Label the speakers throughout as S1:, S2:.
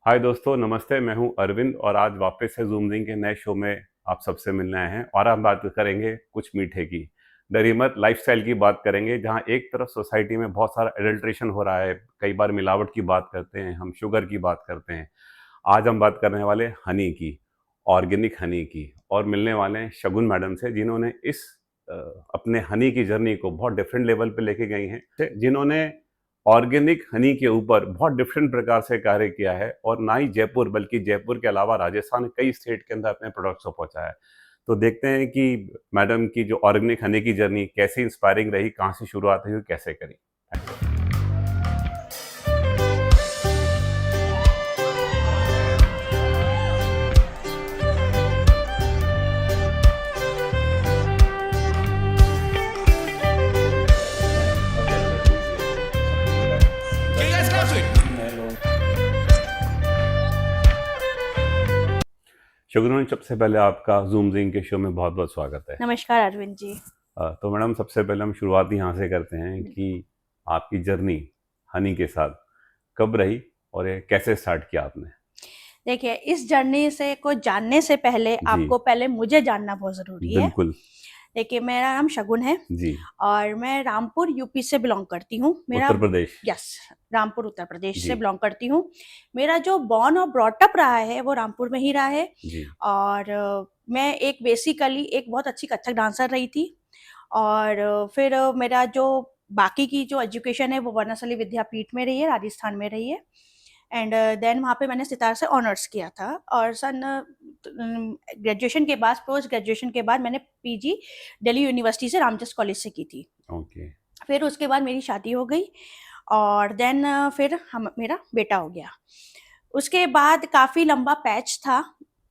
S1: हाय दोस्तों, नमस्ते। मैं हूं अरविंद और आज वापस से जूमजिंग के नए शो में आप सबसे मिलने आए हैं और हम बात करेंगे कुछ मीठे की। डरिए मत, लाइफस्टाइल की बात करेंगे जहां एक तरफ सोसाइटी में बहुत सारा एडल्ट्रेशन हो रहा है, कई बार मिलावट की बात करते हैं, हम शुगर की बात करते हैं। आज हम बात करने वाले हनी की, ऑर्गेनिक हनी की, और मिलने वाले हैं शगुन मैडम से जिन्होंने इस अ, अपने हनी की जर्नी को बहुत डिफरेंट लेवल पे लेके गई हैं, जिन्होंने ऑर्गेनिक हनी के ऊपर बहुत डिफरेंट प्रकार से कार्य किया है और ना ही जयपुर बल्कि जयपुर के अलावा राजस्थान कई स्टेट के अंदर अपने प्रोडक्ट्स को पहुंचाया है। तो देखते हैं कि मैडम की जो ऑर्गेनिक हनी की जर्नी कैसी इंस्पायरिंग रही, कहाँ से शुरुआत हुई, कैसे करी।
S2: Can you guys clap for it?
S1: Shagun ma'am, सबसे पहले आपका जूमजिंग के शो में बहुत बहुत स्वागत है।
S3: नमस्कार अरविंद जी।
S1: तो मैडम, सबसे पहले हम शुरुआत यहाँ से करते हैं कि आपकी जर्नी हनी के साथ कब रही और ये कैसे स्टार्ट किया आपने।
S3: देखिए, इस जर्नी से को जानने से पहले
S1: जी।
S3: आपको पहले मुझे जानना बहुत ज़रूरी है।
S1: बिल्कुल।
S3: देखिए, मेरा नाम शगुन है
S1: जी।
S3: और मैं रामपुर यूपी से बिलोंग करती हूँ।
S1: उत्तर प्रदेश।
S3: यस, रामपुर उत्तर प्रदेश
S1: जी।
S3: से बिलोंग करती हूँ। मेरा जो बॉर्न और ब्रॉटअप रहा है वो रामपुर में ही रहा है।
S1: जी।
S3: और मैं एक बेसिकली एक बहुत अच्छी कथक डांसर रही थी। और फिर मेरा जो बाकी की जो एजुकेशन है वो वर्णाशैली विद्यापीठ में रही है, राजस्थान में रही है। एंड देन वहाँ पे मैंने सितार से ऑनर्स किया था और सन ग्रेजुएशन के बाद, पोस्ट ग्रेजुएशन के बाद मैंने पीजी दिल्ली यूनिवर्सिटी से रामजस कॉलेज से की थी।
S1: ओके।
S3: फिर उसके बाद मेरी शादी हो गई और देन फिर मेरा बेटा हो गया। उसके बाद काफ़ी लंबा पैच था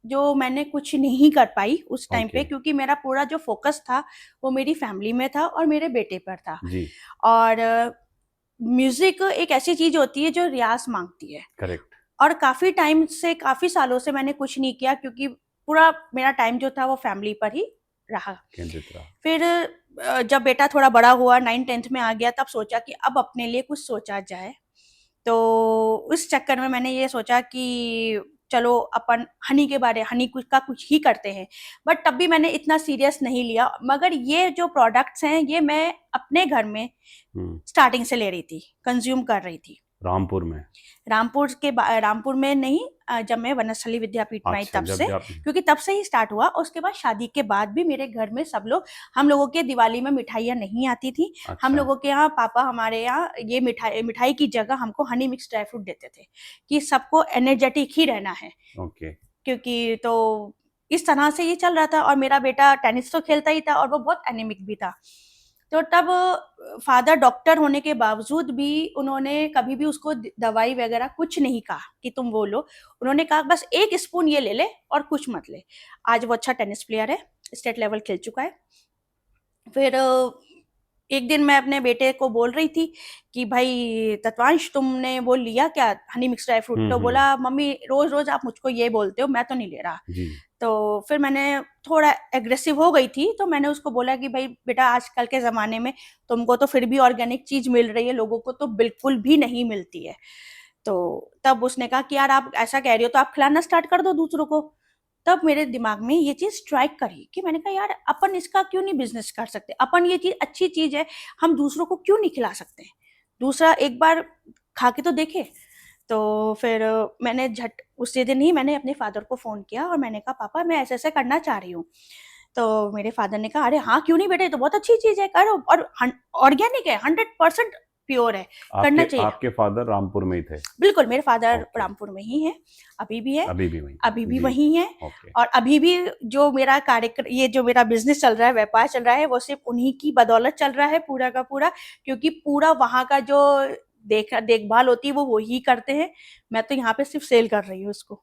S3: जो मैंने कुछ नहीं कर पाई उस टाइम पे,
S1: ओके।
S3: क्योंकि मेरा पूरा जो फोकस था वो मेरी फैमिली में था और मेरे बेटे पर था।
S1: जी।
S3: और म्यूजिक एक ऐसी चीज होती है जो रियाज मांगती है।
S1: करेक्ट।
S3: और काफी टाइम से, काफी सालों से मैंने कुछ नहीं किया क्योंकि पूरा मेरा टाइम जो था वो फैमिली पर ही रहा।
S1: केंद्रित रहा।
S3: फिर जब बेटा थोड़ा बड़ा हुआ, 9th-10th में आ गया, तब सोचा कि अब अपने लिए कुछ सोचा जाए। तो उस चक्कर में मैंने ये सोचा कि चलो अपन हनी कुछ का कुछ ही करते हैं। बट तब भी मैंने इतना सीरियस नहीं लिया। मगर ये जो प्रोडक्ट्स हैं ये मैं अपने घर में स्टार्टिंग से ले रही थी, कंज्यूम कर रही थी।
S1: रामपुर में।
S3: रामपुर में नहीं, जब मैं वनस्थली विद्यापीठ में आई
S1: अच्छा,
S3: तब
S1: जब
S3: से,
S1: भी आप।
S3: क्योंकि तब से ही स्टार्ट हुआ। उसके बाद शादी के बाद भी मेरे घर में सब लोग, हम लोगों के दिवाली में मिठाइयाँ नहीं आती थी।
S1: अच्छा।
S3: हम लोगों के यहाँ पापा हमारे यहाँ ये मिठाई की जगह हमको हनी मिक्स ड्राई फ्रूट देते थे कि सबको एनर्जेटिक ही रहना है।
S1: ओके।
S3: क्योंकि तो इस तरह से ये चल रहा था। और मेरा बेटा टेनिस तो खेलता ही था और वो बहुत एनीमिक भी था। तो तब फादर डॉक्टर होने के बावजूद भी उन्होंने कभी भी उसको दवाई वगैरह कुछ नहीं कहा कि तुम वो लो। उन्होंने कहा बस 1 स्पून ये ले ले और कुछ मत ले। आज वो अच्छा टेनिस प्लेयर है, स्टेट लेवल खेल चुका है। फिर एक दिन मैं अपने बेटे को बोल रही थी कि भाई तत्वांश, तुमने वो लिया क्या हनी मिक्स ड्राई फ्रूट? तो बोला मम्मी रोज रोज आप मुझको ये बोलते हो, मैं तो नहीं ले रहा।
S1: जी।
S3: तो फिर मैंने थोड़ा एग्रेसिव हो गई थी, तो मैंने उसको बोला कि भाई बेटा, आजकल के ज़माने में तुमको तो फिर भी ऑर्गेनिक चीज़ मिल रही है, लोगों को तो बिल्कुल भी नहीं मिलती है। तो तब उसने कहा कि यार आप ऐसा कह रही हो तो आप खिलाना स्टार्ट कर दो दूसरों को। तब मेरे दिमाग में ये चीज़ स्ट्राइक करी कि मैंने कहा यार अपन इसका क्यों नहीं बिजनेस कर सकते, अपन ये चीज़ अच्छी चीज़ है, हम दूसरों को क्यों नहीं खिला सकते, दूसरा एक बार खा के तो देखे। तो फिर मैंने झट उसी दिन ही मैंने अपने फादर को फ़ोन किया और मैंने कहा पापा मैं ऐसे-ऐसे करना चाह रही हूँ। तो मेरे फादर ने कहा अरे हाँ, क्यों नहीं बेटा, ये तो बहुत अच्छी चीज़ है, करो। और ऑर्गेनिक है, 100% प्योर है, करना चाहिए।
S1: आपके फादर रामपुर में ही थे?
S3: बिल्कुल, मेरे फादर
S1: ओके।
S3: रामपुर में ही हैं, अभी भी है,
S1: अभी भी वहीं?
S3: अभी भी
S1: जी।
S3: वहीं हैं।
S1: ओके।
S3: और अभी भी जो मेरा ये जो मेरा बिज़नेस चल रहा है, व्यापार चल रहा है, वो सिर्फ़ उन्हीं की बदौलत चल रहा है पूरा का पूरा, क्योंकि पूरा वहाँ का जो देखभाल होती है वो ही करते हैं। मैं तो यहाँ पे सिर्फ़ सेल कर रही हूँ उसको।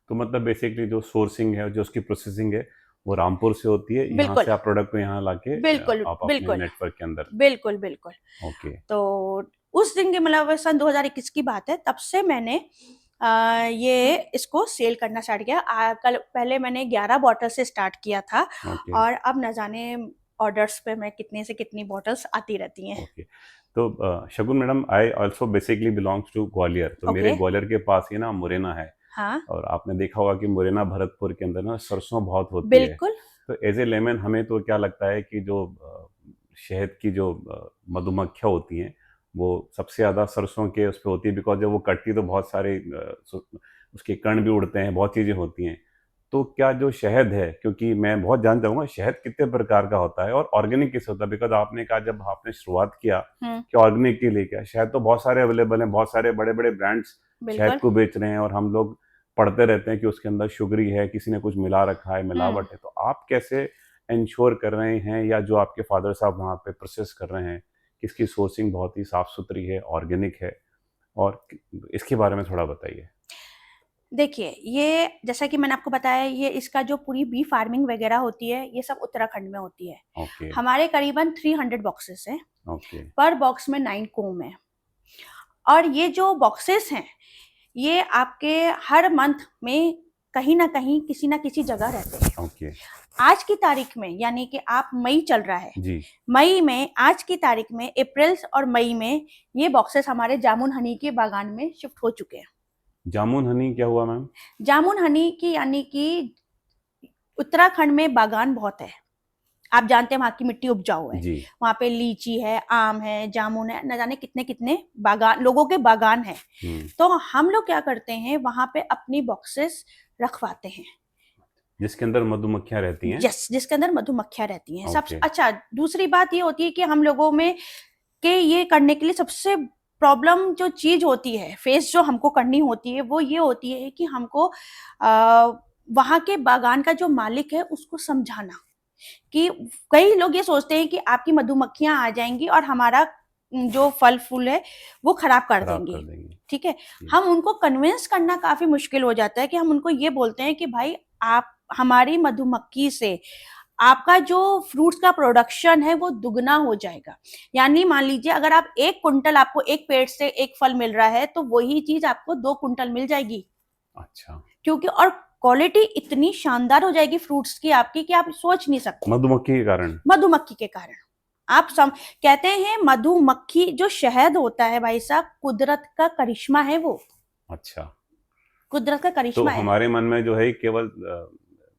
S1: तो मतलब बेसिकली जो सोर्सिंग है, जो उसकी प्रोसेसिंग है, वो रामपुर से होती है, यहाँ
S3: बिल्कुल।
S1: से आप प्रोडक्ट को यहाँ लाके
S3: बिल्कुल,
S1: आप अपने
S3: बिल्कुल।
S1: नेटवर्क के अंदर।
S3: बिल्कुल, बिल्कुल।
S1: ओके।
S3: तो उस दिन की मतलब सन 2021 की बात है, तब से मैंने ये इसको सेल करना स्टार्ट किया। कल पहले मैंने 11 बॉटल से स्टार्ट किया था
S1: ओके।
S3: और अब न जाने ऑर्डर्स पे मैं कितने से कितनी बॉटल्स आती रहती हैं।
S1: ओके। तो Shagun madam, I also basically belongs to Gwalior. तो मेरे
S3: ओके।
S1: ग्वालियर के पास ही ना मुरैना है।
S3: हाँ
S1: और आपने देखा होगा कि मुरैना भरतपुर के अंदर ना सरसों बहुत होती है।
S3: बिल्कुल।
S1: तो एज ए लेमन हमें तो क्या लगता है कि जो शहद की जो मधुमक्खियाँ होती हैं वो सबसे ज़्यादा सरसों के उस पे होती है, बिकॉज जब वो कटती तो बहुत सारे उसके कण भी उड़ते हैं, बहुत चीज़ें होती हैं। तो क्या जो शहद है, क्योंकि मैं बहुत जानना चाहूँगा शहद कितने प्रकार का होता है और ऑर्गेनिक किस होता है, बिकॉज आपने कहा जब आपने शुरुआत किया कि ऑर्गेनिक के लिए क्या, शहद तो बहुत सारे अवेलेबल हैं, बहुत सारे बड़े बड़े ब्रांड्स शहद
S3: बिल्कुल।
S1: को बेच रहे हैं और हम लोग पढ़ते रहते हैं कि उसके अंदर शुगरी है, किसी ने कुछ मिला रखा है, मिलावट है। तो आप कैसे इंश्योर कर रहे हैं, या जो आपके फादर साहब वहाँ पे प्रोसेस कर रहे हैं कि इसकी सोर्सिंग बहुत ही साफ सुथरी है, ऑर्गेनिक है, और इसके बारे में थोड़ा बताइए।
S3: देखिए, ये जैसा कि मैंने आपको बताया, ये इसका जो पूरी बी फार्मिंग वगैरह होती है, ये सब उत्तराखंड में होती है।
S1: ओके
S3: हमारे करीबन 300 बॉक्सेस हैं,
S1: ओके
S3: पर बॉक्स में 9 कोम है। और ये जो बॉक्सेस हैं, ये आपके हर मंथ में कहीं ना कहीं किसी ना किसी जगह रहते हैं।
S1: ओके
S3: आज की तारीख में, यानी कि आप मई चल रहा है,
S1: जी
S3: मई में, आज की तारीख में, अप्रैल और मई में ये बॉक्सेस हमारे जामुन हनी के बागान में शिफ्ट हो चुके हैं।
S1: जामुन हनी क्या हुआ मैम?
S3: जामुन हनी की, यानी कि उत्तराखंड में बागान बहुत है। आप जानते हैं वहाँ की मिट्टी उपजाऊ है,
S1: जी
S3: वहाँ पे लीची है, आम है, जामुन है, न जाने कितने कितने बागान, लोगों के बागान है। तो हम लोग क्या करते हैं, वहाँ पे अपनी बॉक्सेस रखवाते हैं,
S1: जिसके अंदर मधुमक्खियां रहती हैं।
S3: यस, जिसके अंदर मधुमक्खियां रहती हैं। सब
S1: ओके
S3: अच्छा, दूसरी बात ये होती है कि हम लोगों में के ये करने के लिए सबसे प्रॉब्लम जो चीज होती है, फेस जो हमको करनी होती है, वो ये होती है कि हमको वहाँ के बागान का जो मालिक है उसको समझाना, कि कई लोग ये सोचते हैं कि आपकी मधुमक्खियां आ जाएंगी और हमारा जो फल फूल है वो खराब कर देंगे। ठीक है, हम उनको कन्विंस करना काफी मुश्किल हो जाता है, कि हम उनको ये बोलते हैं कि भाई, आप हमारी मधुमक्खी से आपका जो फ्रूट्स का प्रोडक्शन है वो दुगना हो जाएगा। यानी मान लीजिए, अगर आप 1 कुंटल, आपको एक पेड़ से एक फल मिल रहा है, तो वही चीज आपको 2 कुंटल मिल जाएगी।
S1: अच्छा,
S3: क्योंकि और क्वालिटी इतनी शानदार हो जाएगी फ्रूट्स की आपकी, कि आप सोच नहीं सकते।
S1: मधुमक्खी के कारण,
S3: मधुमक्खी के कारण। आप कहते हैं मधुमक्खी जो शहद होता है भाई साहब, कुदरत का करिश्मा है वो।
S1: अच्छा,
S3: कुदरत का
S1: तो
S3: करिश्मा है।
S1: हमारे मन में जो है केवल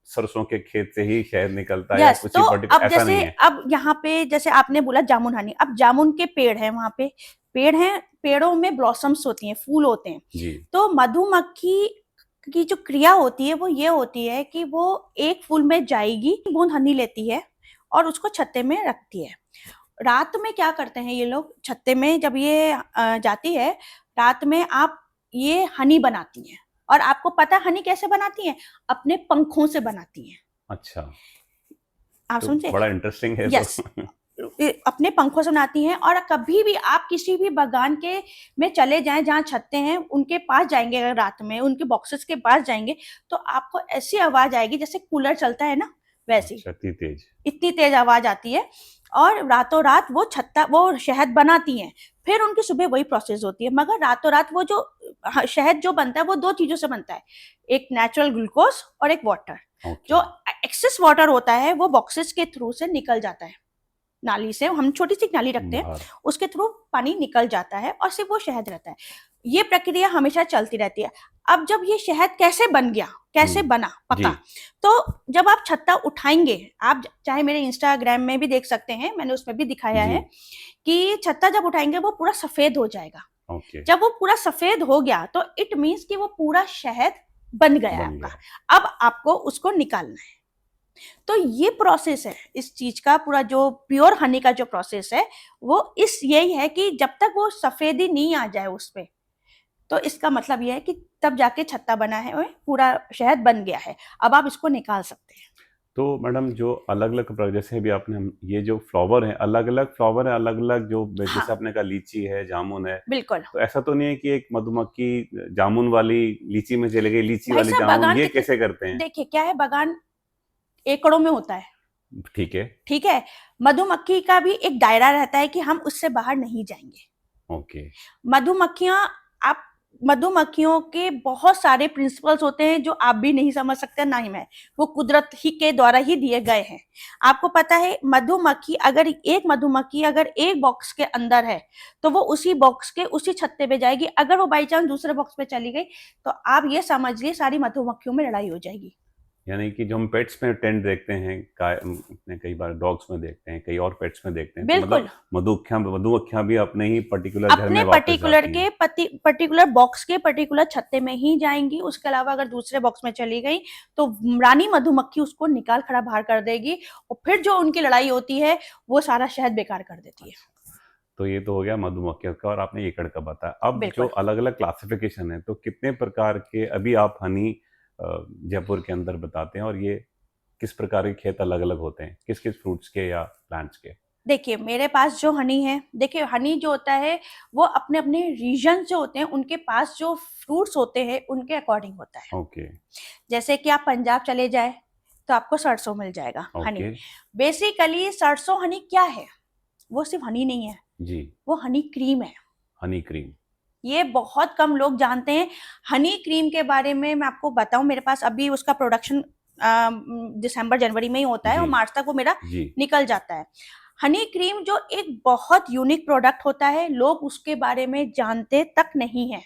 S1: सरसों के खेत से ही शहद निकलता है या
S3: यस,
S1: कुछ
S3: तो
S1: ही पर्टिकुलर,
S3: अब
S1: ऐसा नहीं
S3: जैसे,
S1: है।
S3: अब यहाँ पे जैसे आपने बोला जामुन हनी, अब जामुन के पेड़ हैं, वहां पे पेड़ हैं, पेड़ों में ब्लॉसम्स होती हैं, फूल होते हैं।
S1: जी
S3: तो मधुमक्खी की जो क्रिया होती है वो ये होती है कि वो एक फूल में जाएगी, बूंद हनी लेती है और उसको छत्ते में रखती है। रात में क्या करते हैं ये लोग, छत्ते में जब ये जाती है, रात में आप ये हनी बनाती हैं। और आपको पता है हनी कैसे बनाती हैं? अपने पंखों से बनाती हैं।
S1: अच्छा,
S3: आप
S1: तो
S3: समझे?
S1: बड़ा इंटरेस्टिंग है
S3: यस,
S1: तो।
S3: अपने पंखों से बनाती हैं। और कभी भी आप किसी भी बागान के में चले जाएं, जहाँ छत्ते हैं, उनके पास जाएंगे, अगर रात में उनके बॉक्सेस के पास जाएंगे, तो आपको ऐसी आवाज आएगी जैसे कूलर चलता है ना, वैसी।
S1: अच्छा, इतनी तेज?
S3: इतनी तेज आवाज आती है। और रातों रात वो शहद बनाती हैं। फिर उनकी सुबह वही प्रोसेस होती है, मगर रातों रात वो जो शहद जो बनता है वो 2 चीजों से बनता है, एक नेचुरल ग्लूकोज और एक वाटर। जो एक्सेस वाटर होता है वो बॉक्सेस के थ्रू से निकल जाता है, नाली से, हम छोटी सी नाली रखते हैं, उसके थ्रू पानी निकल जाता है और सिर्फ वो शहद रहता है। ये प्रक्रिया हमेशा चलती रहती है। अब जब ये शहद कैसे बन गया, कैसे बना, पका, तो जब आप छत्ता उठाएंगे, आप चाहे मेरे इंस्टाग्राम में भी देख सकते हैं, मैंने उसमें भी दिखाया है कि छत्ता जब उठाएंगे वो पूरा सफेद हो जाएगा। जब वो पूरा सफेद हो गया तो इट मीन्स कि वो पूरा शहद बन गया आपका। अब आपको उसको निकालना है। तो ये प्रोसेस है इस चीज का, पूरा जो प्योर हनी का जो प्रोसेस है वो यही है कि जब तक वो सफेदी नहीं आ जाए उस पे, तो इसका मतलब ये है कि तब जाके छत्ता बना है, पूरा शहद बन गया है, अब आप इसको निकाल सकते हैं।
S1: तो मैडम, जो अलग अलग, जैसे भी आपने ये जो फ्लावर है, अलग अलग फ्लावर है, अलग अलग जो, जैसे आपने कहा लीची है, जामुन है,
S3: बिल्कुल।
S1: तो ऐसा तो नहीं है कि एक मधुमक्खी जामुन वाली लीची में चले गई, लीची वाली जामुन, ये कैसे करते हैं?
S3: देखिए क्या है, बागान एकड़ों में होता है।
S1: ठीक है,
S3: ठीक है, मधुमक्खी का भी एक दायरा रहता है कि हम उससे बाहर नहीं जाएंगे।
S1: ओके।
S3: मधुमक्खियां, आप मधुमक्खियों के बहुत सारे प्रिंसिपल्स होते हैं जो आप भी नहीं समझ सकते, ना ही मैं, वो कुदरत ही के द्वारा ही दिए गए हैं। आपको पता है मधुमक्खी अगर एक बॉक्स के अंदर है तो वो उसी बॉक्स के उसी छत्ते पे जाएगी। अगर वो बाई चांस दूसरे बॉक्स पे चली गई तो आप ये समझ लिए सारी मधुमक्खियों में लड़ाई हो जाएगी।
S1: यानी कि जो हम पेट्स में टेंट देखते हैं, अपने कई बार डॉग्स में देखते हैं, कई और पेट्स में देखते हैं, तो
S3: बिल्कुल।
S1: मतलब मधुमक्खियां भी अपने ही पर्टिकुलर घर में
S3: अपने
S1: वापस जाती हैं।
S3: पर्टिकुलर बॉक्स के पर्टिकुलर छत्ते में ही जाएंगी। उसके अलावा अगर दूसरे बॉक्स में चली गई तो रानी मधुमक्खी उसको निकाल खड़ा बाहर कर देगी और फिर जो उनकी लड़ाई होती है वो सारा शहद बेकार कर देती है।
S1: तो ये तो हो गया मधुमक्खियों का, और आपने एकड़ का बताया। अब जो
S3: बिल्कुल।
S1: अलग अलग क्लासिफिकेशन है, तो कितने प्रकार के अभी आप हनी जयपुर के अंदर बताते हैं, और ये किस प्रकार के खेत अलग अलग होते हैं, किस किस फ्रूट्स के या प्लांट्स के?
S3: देखिए मेरे पास जो हनी है, देखिए हनी जो होता है वो अपने अपने रीजन जो होते हैं उनके पास जो फ्रूट्स होते हैं उनके अकॉर्डिंग होता है।
S1: ओके।
S3: जैसे कि आप पंजाब चले जाए तो आपको सरसों मिल जाएगा हनी।
S1: ओके
S3: बेसिकली सरसों हनी क्या है, वो सिर्फ हनी नहीं है,
S1: जी,
S3: वो हनी क्रीम है।
S1: हनी क्रीम।
S3: ये बहुत कम लोग जानते हैं। हनी क्रीम के बारे में मैं आपको बताऊं, मेरे पास अभी उसका प्रोडक्शन दिसंबर जनवरी में ही होता है और
S1: जी
S3: मार्च तक वो मेरा
S1: जी।
S3: निकल जाता है। हनी क्रीम जो एक बहुत यूनिक प्रोडक्ट होता है, लोग उसके बारे में जानते तक नहीं है।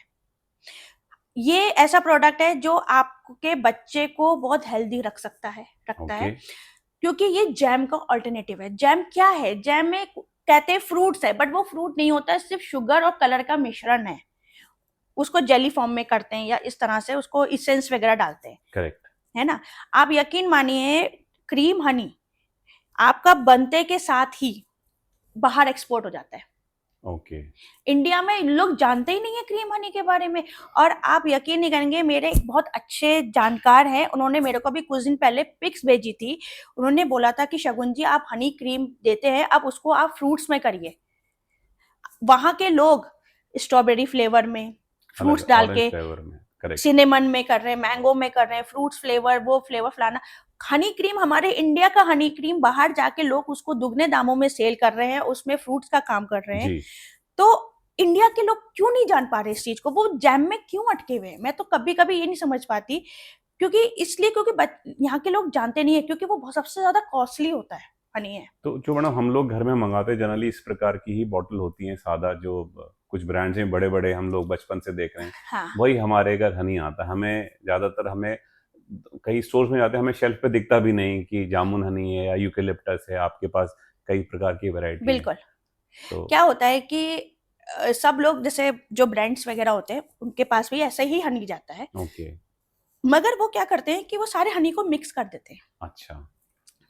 S3: ये ऐसा प्रोडक्ट है जो आपके बच्चे को बहुत हेल्दी रखता है
S1: ओके।
S3: क्योंकि ये जैम का ऑल्टरनेटिव है। जैम क्या है, जैम में कहते हैं फ्रूट्स है, बट वो फ्रूट नहीं होता है, सिर्फ शुगर और कलर का मिश्रण है। उसको जेली फॉर्म में करते हैं या इस तरह से उसको इसेंस वगैरह डालते हैं,
S1: करेक्ट।
S3: है ना। आप यकीन मानिए क्रीम हनी आपका बनते के साथ ही बाहर एक्सपोर्ट हो जाता है।
S1: ओके।
S3: इंडिया में लोग जानते ही नहीं है क्रीम हनी के बारे में। और आप यकीन नहीं करेंगे, मेरे एक बहुत अच्छे जानकार हैं, उन्होंने मेरे को भी कुछ दिन पहले पिक्स भेजी थी। उन्होंने बोला था कि शगुन जी आप हनी क्रीम देते हैं, अब उसको आप फ्रूट्स में करिए। वहां के लोग स्ट्रॉबेरी फ्लेवर में फ्रूट्स डाल
S1: ऑरेंज
S3: के,
S1: फ्लेवर में, करेक्ट।
S3: सिनेमन में कर रहे हैं, मैंगो में कर रहे हैं, फ्रूट्स फ्लेवर, वो फ्लेवर फलाना। हनी क्रीम, हमारे इंडिया का हनी क्रीम बाहर जाके लोग उसको दुगने दामों में सेल कर रहे हैं, उसमें फ्रूट्स का काम कर रहे हैं।
S1: जी।
S3: तो इंडिया के लोग क्यों नहीं जान पा रहे इस चीज को, वो जैम में क्यों अटके हुए हैं, मैं तो कभी कभी ये नहीं समझ पाती। क्योंकि यहाँ के लोग जानते नहीं है, क्योंकि वो बहुत सबसे ज्यादा कॉस्टली होता है हनी है।
S1: तो जो मैडम हम लोग घर में मंगाते जनरली इस प्रकार की ही बॉटल होती हैं, सादा, जो कुछ ब्रांड्स हैं बड़े बड़े, हम लोग बचपन से देख रहे हैं,
S3: हाँ
S1: वही हमारे घर हनी आता है। हमें ज्यादातर, हमें कई स्टोर्स में जाते हैं, हमें शेल्फ पे दिखता भी नहीं कि जामुन हनी है या यूकेलिप्टस है। आपके पास कई प्रकार की वैरायटी है।
S3: बिल्कुल।
S1: तो
S3: क्या होता है कि सब लोग जैसे जो ब्रांड्स वगैरह होते हैं उनके पास भी ऐसा ही हनी जाता है,
S1: ओके।
S3: मगर वो क्या करते हैं कि वो सारे हनी को मिक्स कर देते हैं।
S1: अच्छा।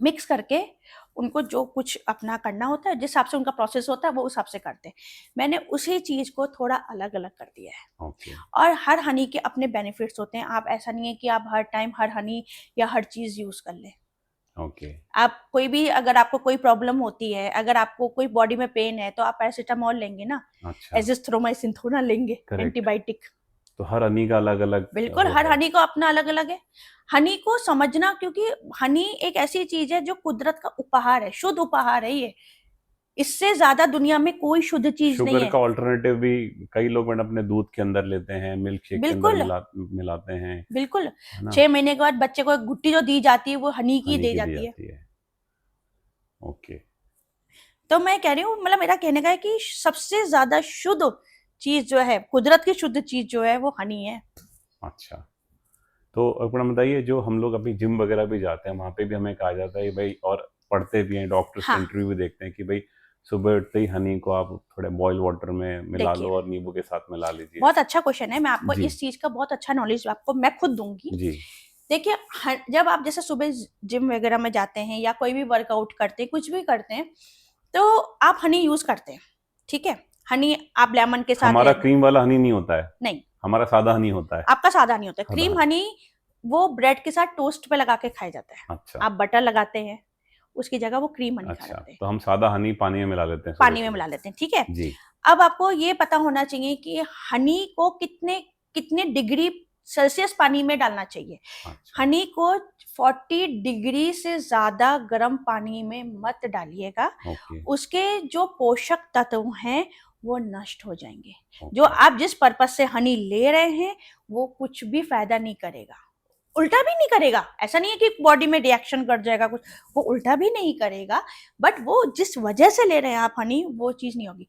S3: मिक्स करके उनको जो कुछ अपना करना होता है, जिस हिसाब से उनका प्रोसेस होता है वो उस हिसाब से करते हैं। मैंने उसी चीज को थोड़ा अलग अलग कर दिया है।
S1: ओके।
S3: और हर हनी के अपने बेनिफिट्स होते हैं। आप ऐसा नहीं है कि आप हर टाइम हर हनी या हर चीज यूज कर लें।
S1: ओके।
S3: आप कोई भी, अगर आपको कोई प्रॉब्लम होती है, अगर आपको कोई बॉडी में पेन है तो आप पैरासीटामोल लेंगे ना,
S1: अच्छा।
S3: एजिथ्रोमाइसिन थोड़ा लेंगे,
S1: करेक्ट।
S3: एंटीबायोटिक।
S1: तो हर हनी का अलग अलग
S3: बिल्कुल,
S1: वो
S3: हर
S1: है।
S3: हनी को अपना अलग अलग है। हनी को समझना, क्योंकि हनी एक ऐसी चीज है जो कुदरत का उपहार है, शुद्ध उपहार है ये। इससे ज्यादा दुनिया में कोई शुद्ध चीज नहीं
S1: शुगर
S3: है।
S1: का ऑल्टरनेटिव भी कई लोग मैडम अपने दूध के अंदर लेते हैं, मिल्क शेक के अंदर
S3: बिल्कुल
S1: मिलाते हैं,
S3: बिल्कुल।
S1: है ना।
S3: 6 महीने के बाद बच्चे को एक गुट्टी जो दी जाती है वो हनी की
S1: हनी
S3: दी
S1: की दी
S3: जाती है।
S1: जाती है। ओके।
S3: तो मैं कह रही हूँ, मतलब मेरा कहने का है कि सबसे ज्यादा शुद्ध चीज जो है, कुदरत की शुद्ध चीज जो है वो हनी है।
S1: अच्छा। तो अपना बताइए, जो हम लोग अभी जिम वगैरह भी जाते हैं, वहाँ पे भी हमें कहा जाता है भाई, और पढ़ते भी हैं, डॉक्टर्स के
S3: हाँ
S1: इंटरव्यू भी देखते हैं कि भाई सुबह उठते ही हनी को आप थोड़े बॉयल वाटर में मिला
S3: देखिए,
S1: लो और नींबू के साथ मिला लीजिए।
S3: बहुत अच्छा क्वेश्चन है। मैं आपको
S1: जी
S3: इस चीज का बहुत अच्छा नॉलेज आपको मैं खुद दूंगी।
S1: जी।
S3: देखिए, जब आप जैसे सुबह जिम वगैरह में जाते हैं या कोई भी वर्कआउट करते हैं, कुछ भी करते हैं, तो आप हनी यूज करते हैं, ठीक है। हनी आप लेमन के साथ
S1: हमारा क्रीम वाला हनी नहीं होता है,
S3: नहीं,
S1: हमारा सादा हनी होता है।
S3: आपका सादा नहीं होता है।
S1: सादा
S3: क्रीम
S1: हनी।
S3: हनी वो ब्रेड के साथ टोस्ट पे लगा के खाया जाता है।
S1: अच्छा।
S3: आप बटर लगाते हैं, उसकी जगह वो क्रीम हनी खा
S1: अच्छा,
S3: जाते हैं,
S1: तो हम सादा हनी पानी में मिला लेते हैं सुबह
S3: पानी में
S1: सुबह।
S3: मिला लेते हैं, ठीक है।
S1: जी।
S3: अब आपको ये पता होना चाहिए कि हनी को कितने कितने डिग्री सेल्सियस पानी में डालना चाहिए।
S1: अच्छा।
S3: हनी को 40 डिग्री से ज्यादा गर्म पानी में मत डालिएगा।
S1: ओके।
S3: उसके जो पोषक तत्व हैं वो नष्ट हो जाएंगे।
S1: ओके।
S3: जो आप जिस पर्पज से हनी ले रहे हैं वो कुछ भी फायदा नहीं करेगा, उल्टा भी नहीं करेगा। ऐसा नहीं है कि बॉडी में रिएक्शन कर जाएगा कुछ, वो उल्टा भी नहीं करेगा, बट वो जिस वजह से ले रहे हैं आप हनी वो चीज नहीं होगी।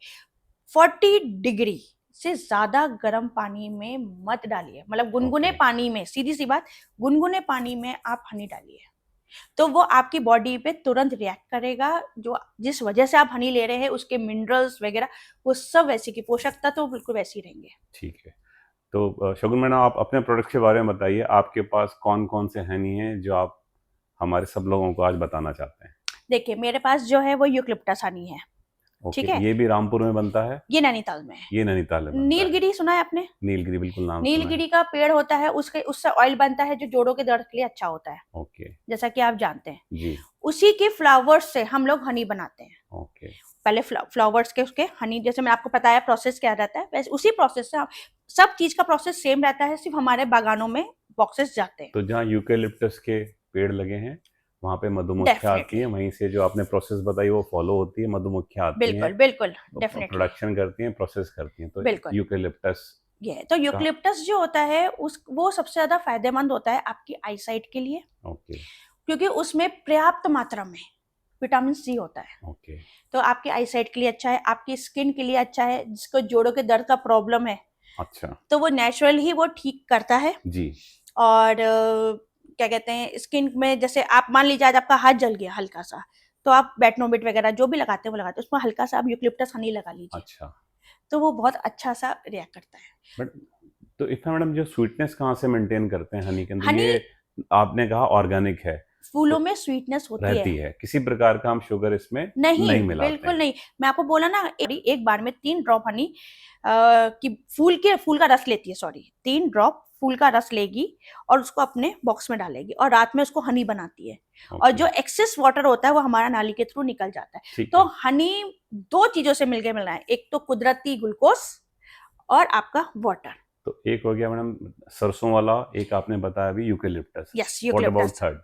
S3: 40 डिग्री से ज्यादा गर्म पानी में मत डालिए, मतलब गुनगुने
S1: ओके।
S3: पानी में, सीधी सी बात, गुनगुने पानी में आप हनी डालिए तो वो आपकी बॉडी पे तुरंत रिएक्ट करेगा। जो जिस वजह से आप हनी ले रहे हैं उसके मिनरल्स वगैरह वो सब वैसे की पोषक तत्व तो बिल्कुल वैसे ही रहेंगे।
S1: ठीक है। तो शगुन मैडम, आप अपने प्रोडक्ट के बारे में बताइए। आपके पास कौन कौन से हनी हैं जो आप हमारे सब लोगों को आज बताना चाहते हैं?
S3: देखिए मेरे पास जो है वो यूकलिप्टस हनी है, ठीक
S1: ओके।
S3: है।
S1: ये भी रामपुर में बनता है?
S3: ये नैनीताल में है।
S1: ये नैनीताल में बनता है।
S3: नीलगिरी सुना है आपने?
S1: नीलगिरी बिल्कुल नाम सुना है।
S3: नीलगिरी का पेड़ होता है, उससे ऑयल बनता है जो जोड़ों के दर्द के लिए अच्छा होता है,
S1: ओके
S3: जैसा कि आप जानते हैं।
S1: जी।
S3: उसी के फ्लावर्स से हम लोग हनी बनाते हैं।
S1: ओके।
S3: पहले फ्लावर्स के उसके हनी, जैसे मैं आपको बताया प्रोसेस क्या रहता है, वैसे उसी प्रोसेस से सब चीज का प्रोसेस सेम रहता है, सिर्फ हमारे बागानों में बॉक्सेस जाते हैं।
S1: तो जहाँ यूकेलिप्टस के पेड़ लगे हैं वहाँ पे मधुमक्खियाँ आती हैं, वहीं से जो आपने प्रोसेस बताई वो फॉलो होती है, मधुमक्खियाँ आती हैं,
S3: बिल्कुल बिल्कुल, डेफिनेटली
S1: प्रोडक्शन करती हैं, प्रोसेस करती हैं। तो
S3: बिल्कुल।
S1: यूकेलिप्टस
S3: ये तो यूकलिप्टस जो होता है वो सबसे ज्यादा फायदेमंद होता है आपकी आईसाइट के लिए,
S1: ओके
S3: क्योंकि उसमें पर्याप्त मात्रा में विटामिन सी होता है।
S1: ओके।
S3: तो आपकी आईसाइट के लिए अच्छा है, आपकी स्किन के लिए अच्छा है, जिसको जोड़ों के दर्द का प्रॉब्लम है
S1: अच्छा
S3: तो वो नेचुरल ही वो ठीक करता है।
S1: जी।
S3: और क्या कहते हैं, स्किन में जैसे आप मान लीजिए आज आपका हाथ जल गया हल्का सा, तो आप बेटनोबिट वगैरह जो भी लगाते हैं वो लगाते हैं, उसमें हल्का सा आप यूकलिप्टस हनी लगा लीजिए।
S1: अच्छा।
S3: तो वो बहुत अच्छा सा रिएक्ट करता है।
S1: बट तो इसमें मैडम जो स्वीटनेस कहाँ से मेंटेन करते हैं हनी के अंदर?
S3: हनी,
S1: ये आपने कहा ऑर्गेनिक है,
S3: फूलों
S1: तो
S3: में स्वीटनेस होती
S1: रहती है, किसी प्रकार का हम शुगर इसमें नहीं मिलाते
S3: बिल्कुल
S1: हैं?
S3: नहीं। मैं आपको बोला ना, एक बार में 3 ड्रॉप हनी की फूल का रस लेती है, सॉरी 3 ड्रॉप फूल का रस लेगी और उसको अपने बॉक्स में डालेगी और रात में उसको हनी बनाती है। और
S1: ओके
S3: जो एक्सेस वाटर होता है वो हमारा नाली के थ्रू निकल जाता है।
S1: ठीक
S3: तो
S1: है।
S3: हनी 2 चीजों से मिलके मिलना है, एक तो कुदरती ग्लूकोज और आपका वाटर।
S1: तो एक हो गया मैडम सरसों वाला, एक आपने बताया अभी eucalyptus.
S3: Yes,
S1: what about
S3: eucalyptus.
S1: Third?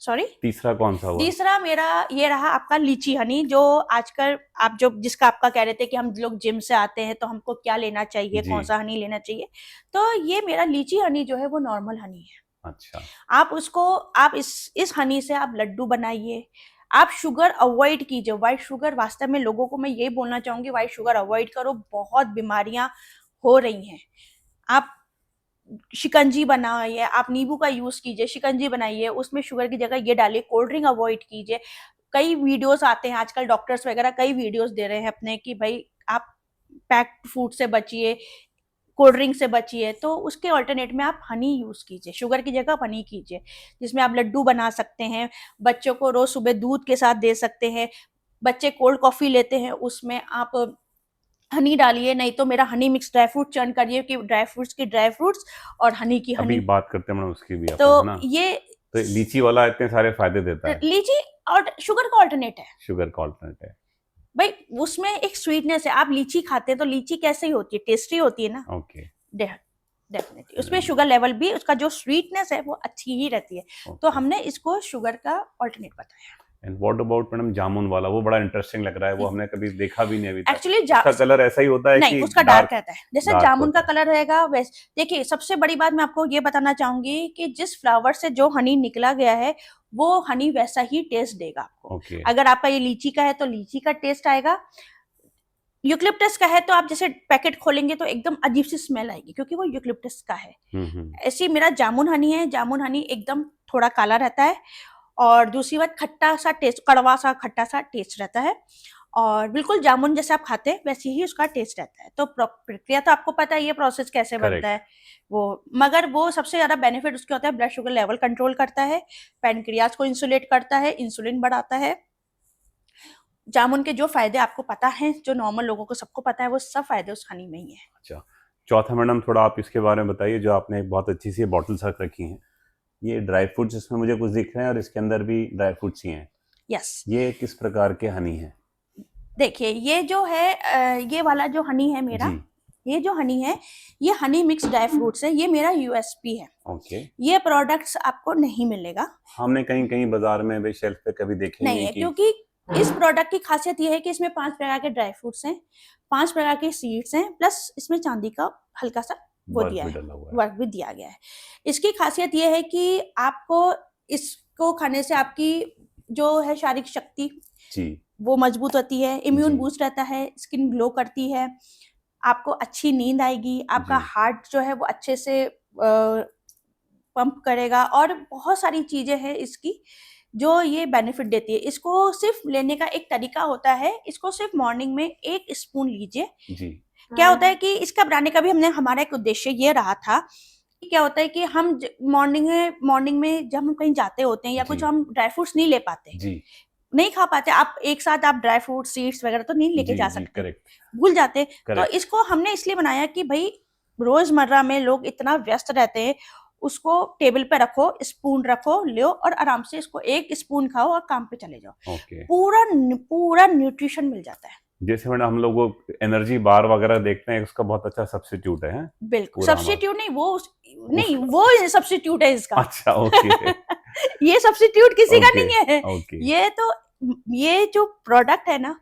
S3: Sorry,
S1: तीसरा कौन सा हुआ?
S3: तीसरा मेरा ये रहा आपका लीची हनी, जो आजकल आप जो जिसका आपका कह रहे थे कि हम लोग जिम से आते हैं तो हमको क्या लेना चाहिए,
S1: जी।
S3: कौन सा हनी लेना चाहिए। तो ये मेरा लीची हनी जो है वो नॉर्मल हनी है।
S1: अच्छा
S3: आप उसको, आप इस हनी से आप लड्डू बनाइए। आप शुगर अवॉइड कीजिए, व्हाइट शुगर, वास्तव में लोगों को मैं यही बोलना चाहूंगी, व्हाइट शुगर अवॉइड करो, बहुत बीमारियां हो रही हैं। आप शिकंजी बनाइए, आप नींबू का यूज कीजिए, शिकंजी बनाइए, उसमें शुगर की जगह ये डालिए, कोल्ड ड्रिंक अवॉइड कीजिए। कई वीडियोस आते हैं आजकल, डॉक्टर्स वगैरह कई वीडियोस दे रहे हैं अपने कि भाई आप पैक्ड फूड से बचिए, कोल्ड ड्रिंक से बचिए। तो उसके ऑल्टरनेट में आप हनी यूज कीजिए, शुगर की जगह हनी कीजिए, जिसमें आप लड्डू बना सकते हैं, बच्चों को रोज सुबह दूध के साथ दे सकते हैं। बच्चे कोल्ड कॉफी लेते हैं उसमें आप हनी डालिए, नहीं तो मेरा honey mix dry fruit churn करिए कि ड्राई फ्रूट्स की ड्राई फ्रूट्स और हनी की
S1: अभी
S3: हनी।
S1: बात करते हैं मैडम उसकी भी,
S3: तो
S1: है ना?
S3: ये
S1: तो लीची वाला इतने सारे फायदे देता है,
S3: लीची और शुगर का ऑल्टरनेट है
S1: शुगर का ऑल्टरनेट है।
S3: भाई, उसमें एक स्वीटनेस है। आप लीची खाते हैं तो लीची कैसे ही होती है, टेस्टी होती है ना।
S1: ओके
S3: डेफिनेटली उसमें शुगर लेवल भी, उसका जो स्वीटनेस है वो अच्छी ही रहती है। तो
S1: ओके।
S3: हमने इसको शुगर का ऑल्टरनेट बताया।
S1: एंड व्हाट अबाउट मैडम जामुन वाला? वो बड़ा इंटरेस्टिंग लग रहा है, वो हमने कभी देखा भी नहीं अभी तक।
S3: एक्चुअली
S1: उसका कलर ऐसा ही होता है
S3: नहीं,
S1: कि
S3: उसका डार्क रहता है, जैसे
S1: डार्क
S3: जामुन का
S1: होता है?
S3: कलर रहेगा वैसे। देखिए सबसे बड़ी बात मैं आपको ये बताना चाहूंगी कि जिस फ्लावर से जो हनी निकला गया है वो हनी वैसा ही टेस्ट देगा आपको।
S1: ओके
S3: अगर आपका ये लीची का है तो लीची का टेस्ट आएगा, यूकलिप्टस का है तो आप जैसे पैकेट खोलेंगे तो एकदम अजीब सी स्मेल आएगी, क्योंकि वो यूकलिप्टस का है। ऐसे ही मेरा जामुन हनी है, जामुन हनी एकदम थोड़ा काला रहता है, और दूसरी बात खट्टा सा टेस्ट, कड़वा सा खट्टा सा टेस्ट रहता है, और बिल्कुल जामुन जैसे आप खाते हैं वैसे ही उसका टेस्ट रहता है। तो प्रक्रिया तो आपको पता है ये प्रोसेस कैसे बनता है वो, मगर वो सबसे ज्यादा बेनिफिट उसके होता है, ब्लड शुगर लेवल कंट्रोल करता है, पैनक्रियाज को इंसुलेट करता है, इंसुलिन बढ़ाता है। जामुन के जो फायदे आपको पता है, जो नॉर्मल लोगों को सबको पता है, वो सब फायदे उस हनी में ही है।
S1: अच्छा, चौथा मैडम थोड़ा आप इसके बारे में बताइए, जो आपने एक बहुत अच्छी सी बॉटल्स रख रखी हैं, ये ड्राई फ्रूट्स इसमें मुझे कुछ दिख रहे हैं और इसके अंदर भी ड्राई फ्रूट्स ही हैं।
S3: यस,
S1: ये किस प्रकार के हनी है?
S3: देखिए ये जो है ये वाला जो हनी है मेरा, ये जो हनी है ये हनी मिक्स ड्राई फ्रूट्स है, ये मेरा यूएसपी है।
S1: ओके।
S3: ये प्रोडक्ट्स आपको नहीं मिलेगा,
S1: हमने कहीं कहीं बाजार में भी शेल्फ पे कभी देखे
S3: नहीं
S1: हैं
S3: है,
S1: कि
S3: क्योंकि इस प्रोडक्ट की खासियत ये है कि इसमें 5 प्रकार के ड्राई फ्रूट्स हैं, 5 प्रकार के सीड्स हैं, प्लस इसमें चांदी का हल्का सा वो
S1: वर्क
S3: दिया
S1: भी
S3: है,
S1: डला हुआ है।
S3: वर्क भी दिया गया है। इसकी खासियत ये है कि आपको इसको खाने से आपकी जो है शारीरिक शक्ति
S1: जी,
S3: वो मजबूत होती है, इम्यून
S1: जी,
S3: बूस्ट रहता है, स्किन ग्लो करती है, आपको अच्छी नींद आएगी, आपका
S1: जी,
S3: हार्ट जो है वो अच्छे से पंप करेगा और बहुत सारी चीजें हैं इसकी जो ये बेनिफिट देती है। इसको सिर्फ लेने का एक तरीका होता है, इसको सिर्फ मॉर्निंग में 1 स्पून लीजिए।
S1: जी,
S3: क्या होता है कि इसका बनाने का भी हमारा एक उद्देश्य ये रहा था कि क्या होता है कि हम मॉर्निंग में जब हम कहीं जाते होते हैं या कुछ
S1: जी,
S3: हम ड्राई फ्रूट्स नहीं ले पाते,
S1: जी,
S3: नहीं खा पाते, आप एक साथ आप ड्राई फ्रूट सीड्स वगैरह तो नहीं लेके
S1: जी,
S3: जा
S1: जी,
S3: सकते,
S1: करेक्ट,
S3: भूल जाते। तो
S1: करेक्ट,
S3: इसको हमने इसलिए बनाया कि भाई रोजमर्रा में लोग इतना व्यस्त रहते हैं, उसको टेबल पे रखो, स्पून रखो, लो और आराम से इसको 1 स्पून खाओ और काम पे चले जाओ।
S1: ओके।
S3: पूरा न्यूट्रिशन मिल जाता है।
S1: जैसे मैडम हम लोग वो एनर्जी बार वगैरह देखते हैं, उसका बहुत अच्छा सब्स्टिट्यूट है, हैं?
S3: बिल्कुल,
S1: पूरा हमारा
S3: सब्स्टिट्यूट नहीं, नहीं
S1: उसका
S3: वो सब्स्टिट्यूट है इसका।
S1: अच्छा, ओके,
S3: ये सब्स्टिट्यूट किसी का
S1: ओके,
S3: नहीं है।
S1: ओके,
S3: ये तो ये जो प्रोडक्ट है ना,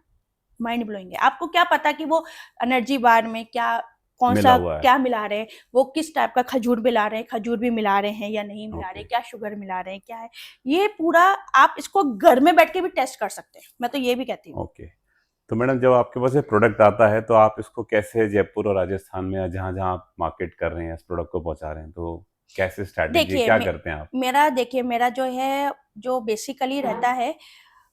S3: माइंड ब्लोइंग है। आपको क्या पता कि वो एनर्जी बार में कौन
S1: मिला
S3: सा
S1: हुआ है,
S3: क्या मिला रहे हैं, वो किस टाइप का खजूर मिला रहे हैं, खजूर भी मिला रहे हैं या नहीं मिला रहे,
S1: ओके,
S3: क्या शुगर मिला रहे हैं, क्या है ये पूरा। आप इसको घर में बैठ के भी टेस्ट कर सकते हैं, मैं तो ये भी कहती हूँ।
S1: ओके। तो मैडम जब आपके पास ये प्रोडक्ट आता है तो आप इसको कैसे जयपुर और राजस्थान में या जहाँ-जहाँ आप मार्केट कर रहे हैं, इस प्रोडक्ट को पहुँचा रहे हैं, तो कैसे स्ट्रैटेजी
S3: देखिए
S1: क्या करते हैं आप?
S3: मेरा जो है जो बेसिकली रहता है